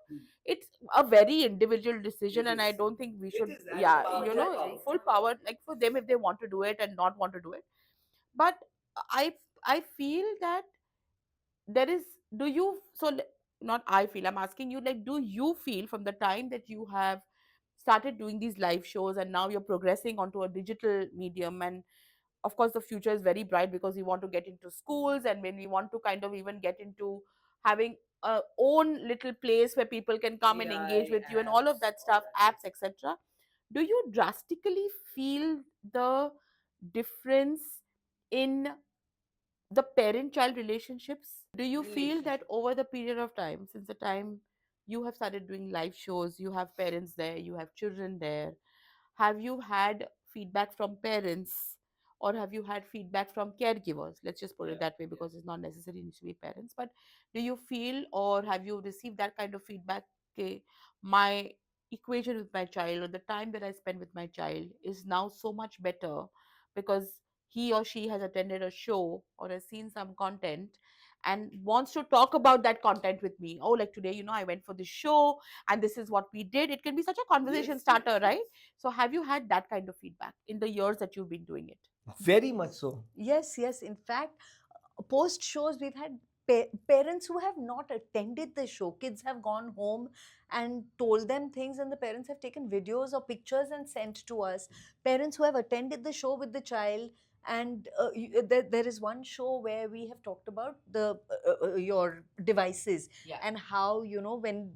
It's a very individual decision, and I don't think we should, full power, like, for them if they want to do it and not want to do it. But I feel that there is do you so le- not I feel, I'm asking you, like, do you feel from the time that you have started doing these live shows and now you're progressing onto a digital medium, and of course the future is very bright because we want to get into schools, and when we want to kind of even get into having a own little place where people can come and engage with you and all of that stuff, apps, etc. Do you drastically feel the difference in the parent child relationships? Do you feel that over the period of time, since the time you have started doing live shows, you have parents there, you have children there, have you had feedback from parents, or have you had feedback from caregivers? Let's just put it that way, because it's not necessarily needs to be parents. But do you feel, or have you received that kind of feedback? Okay, my equation with my child, or the time that I spend with my child, is now so much better because he or she has attended a show or has seen some content and wants to talk about that content with me. Oh, like today, I went for this show and this is what we did. It can be such a conversation starter, right? So have you had that kind of feedback in the years that you've been doing it? Very much so. Yes, yes. In fact, post shows, we've had parents who have not attended the show. Kids have gone home and told them things, and the parents have taken videos or pictures and sent to us. Parents who have attended the show with the child. And there is one show where we have talked about the your devices, and how, when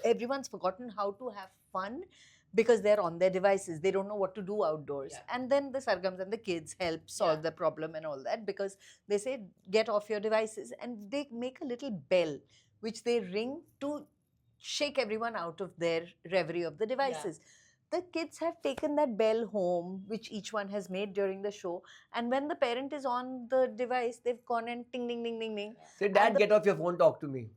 everyone's forgotten how to have fun because they're on their devices, they don't know what to do outdoors. And then the sargams and the kids help solve the problem and all that, because they say get off your devices, and they make a little bell which they ring to shake everyone out of their reverie of the devices. The kids have taken that bell home, which each one has made during the show, and when the parent is on the device, they've gone and ting ding ding ding ding. Say, Dad, get off your phone, talk to me.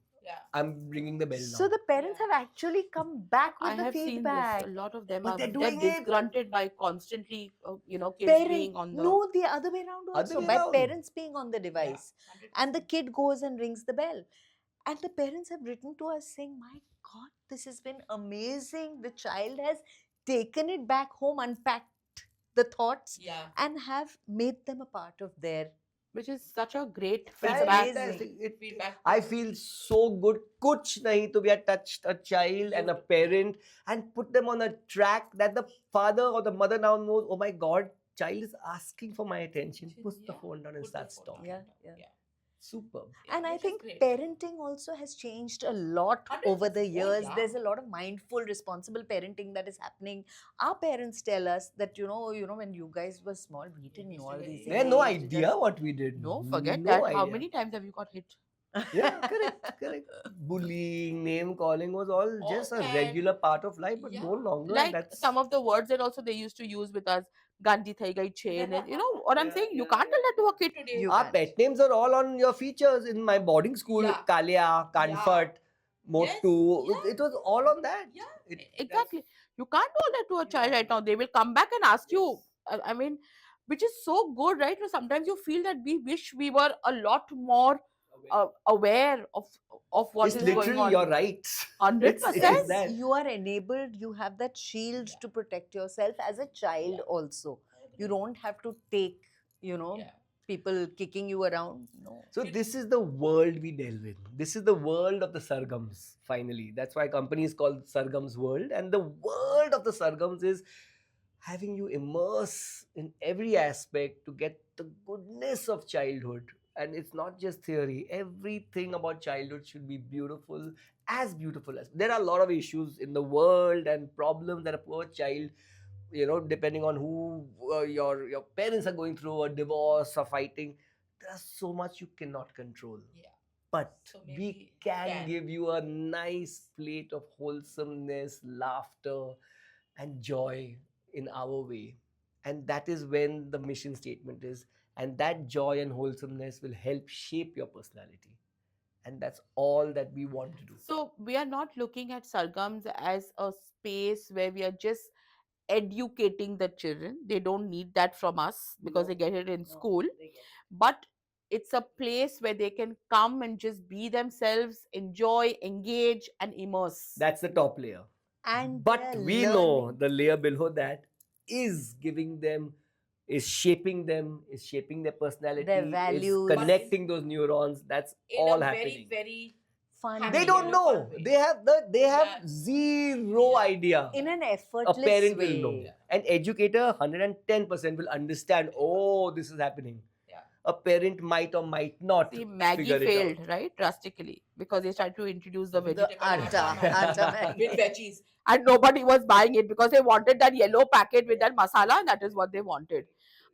I'm ringing the bell now. So the parents have actually come back with I the have seen feedback. this. A lot of them But are they're they're doing it. disgruntled by constantly, kids Parent, being on the. no, the other way around Other also, way by around. parents being on the device, and the kid goes and rings the bell. And the parents have written to us saying, my God, this has been amazing. The child has taken it back home, unpacked the thoughts, and have made them a part of their. Which is such a great It's feedback. amazing. I feel so good. Kuch nahi to we have touched a child and a parent and put them on a track that the father or the mother now knows, oh my God, child is asking for my attention. Puts the phone down and starts talking. Yeah. Superb. And I think parenting also has changed a lot over the years. There's a lot of mindful, responsible parenting that is happening. Our parents tell us that, when you guys were small, we didn't know all these They things. had no We used to idea just- what we did. No, forget No that. How idea. many times have you got hit? Yeah, correct. Bullying, name calling was all just a regular part of life, but no longer. Like That's some of the words that also they used to use with us, Gandhi thai gai chain. You know what I'm saying? You can't tell that to a kid today. You our can't. pet names are all on your features in my boarding school. Kalia, Kanfat, Motu. It was all on that. Exactly. You can't do that to a child right now. They will come back and ask you. I mean, which is so good, right? So sometimes you feel that we wish we were a lot more aware of what It's is going literally on. your right. 100%. It is Yes, that. you are enabled, you have that shield to protect yourself as a child also. You don't have to take, people kicking you around. No. So this is the world we delve in. This is the world of the Sargams, finally. That's why company is called Sargams World. And the world of the Sargams is having you immerse in every aspect to get the goodness of childhood. and it's not just theory. Everything about childhood should be beautiful as there are a lot of issues in the world and problems that a poor child, depending on who your parents are going through, a divorce or fighting, there's so much you cannot control. But So we maybe can give you a nice plate of wholesomeness, laughter, and joy in our way. And that is when the mission statement is, and that joy and wholesomeness will help shape your personality. And that's all that we want to do. So we are not looking at Sargams as a space where we are just educating the children. They don't need that from us because they get it in school. But it's a place where they can come and just be themselves, enjoy, engage, and immerse. That's the top layer. And But they're we know learning. the layer below that is giving them, is shaping them, is shaping their personality, Their values. is connecting those neurons. That's all happening. very Fun. They don't know. They have Yeah. zero idea. In an A effortless parent way. will know. An educator 110% will understand, oh, this is happening. A parent might or might not. See, Maggie figure it failed, out. right? Drastically. Because they tried to introduce the vegetable atta Maggi. with veggies. And nobody was buying it because they wanted that yellow packet with that masala, and that is what they wanted.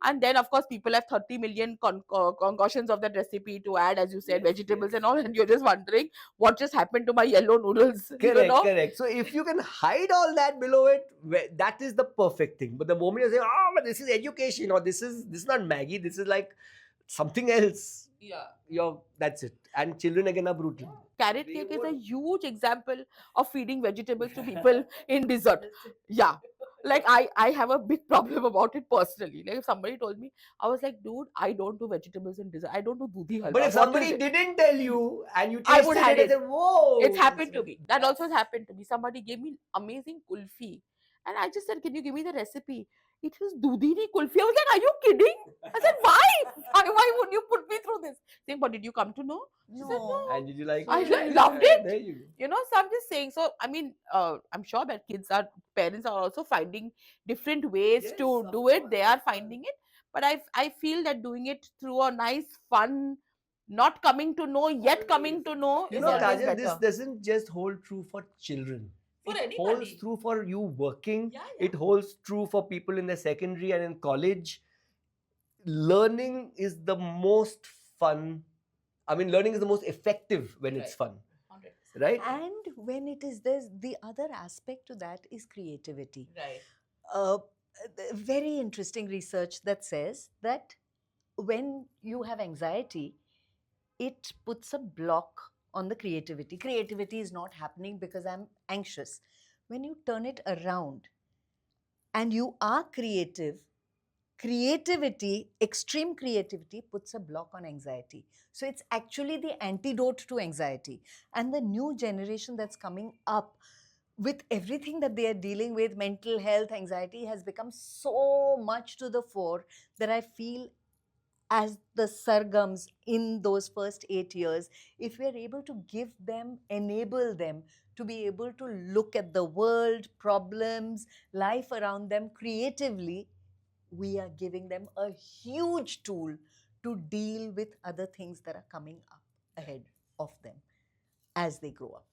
And then, of course, people have 30 million concoctions of that recipe to add, as you said, vegetables and all. And you're just wondering what just happened to my yellow noodles. Correct. So if you can hide all that below it, that is the perfect thing. But the moment you say, "Oh, but this is education," or this is not Maggie, this is like something else. That's it. And children again are brutal. Carrot cake is a huge example of feeding vegetables to people in dessert. Yeah. Like I have a big problem about it personally. Like if somebody told me, I was like, dude, I don't do vegetables in dessert. I don't do dudhi halwa. But if What somebody is it? didn't tell you and you I tasted would have it and it. said, whoa. It's happened to me. That also has happened to me. Somebody gave me amazing kulfi. And I just said, can you give me the recipe? It was dudhini kulfi. I was like, are you kidding? I said, why? Why would you put me through this? Saying, but did you come to know? She said, no. And did you like I it? loved it. There you go. So I'm just saying. So, I mean, I'm sure that parents are also finding different ways Yes, to of do it. course, They of are finding it. But I feel that doing it through a nice, fun, not coming to know, yet coming to know You is know, always Kajal, this better. doesn't just hold true for children. For it anybody. holds true for you working. Yeah. It holds true for people in the secondary and in college. Learning is the most fun. I mean, learning is the most effective when it's fun. 100%. Right? And when it is, there's the other aspect to that is creativity. Right. Very interesting research that says that when you have anxiety, it puts a block on the creativity. Creativity is not happening because I'm anxious. When you turn it around and you are creative, extreme creativity puts a block on anxiety. So it's actually the antidote to anxiety. And the new generation that's coming up, with everything that they are dealing with, mental health, anxiety has become so much to the fore that I feel as the Sargams in those first 8 years, if we are able to give them, enable them to be able to look at the world, problems, life around them creatively, we are giving them a huge tool to deal with other things that are coming up ahead of them as they grow up.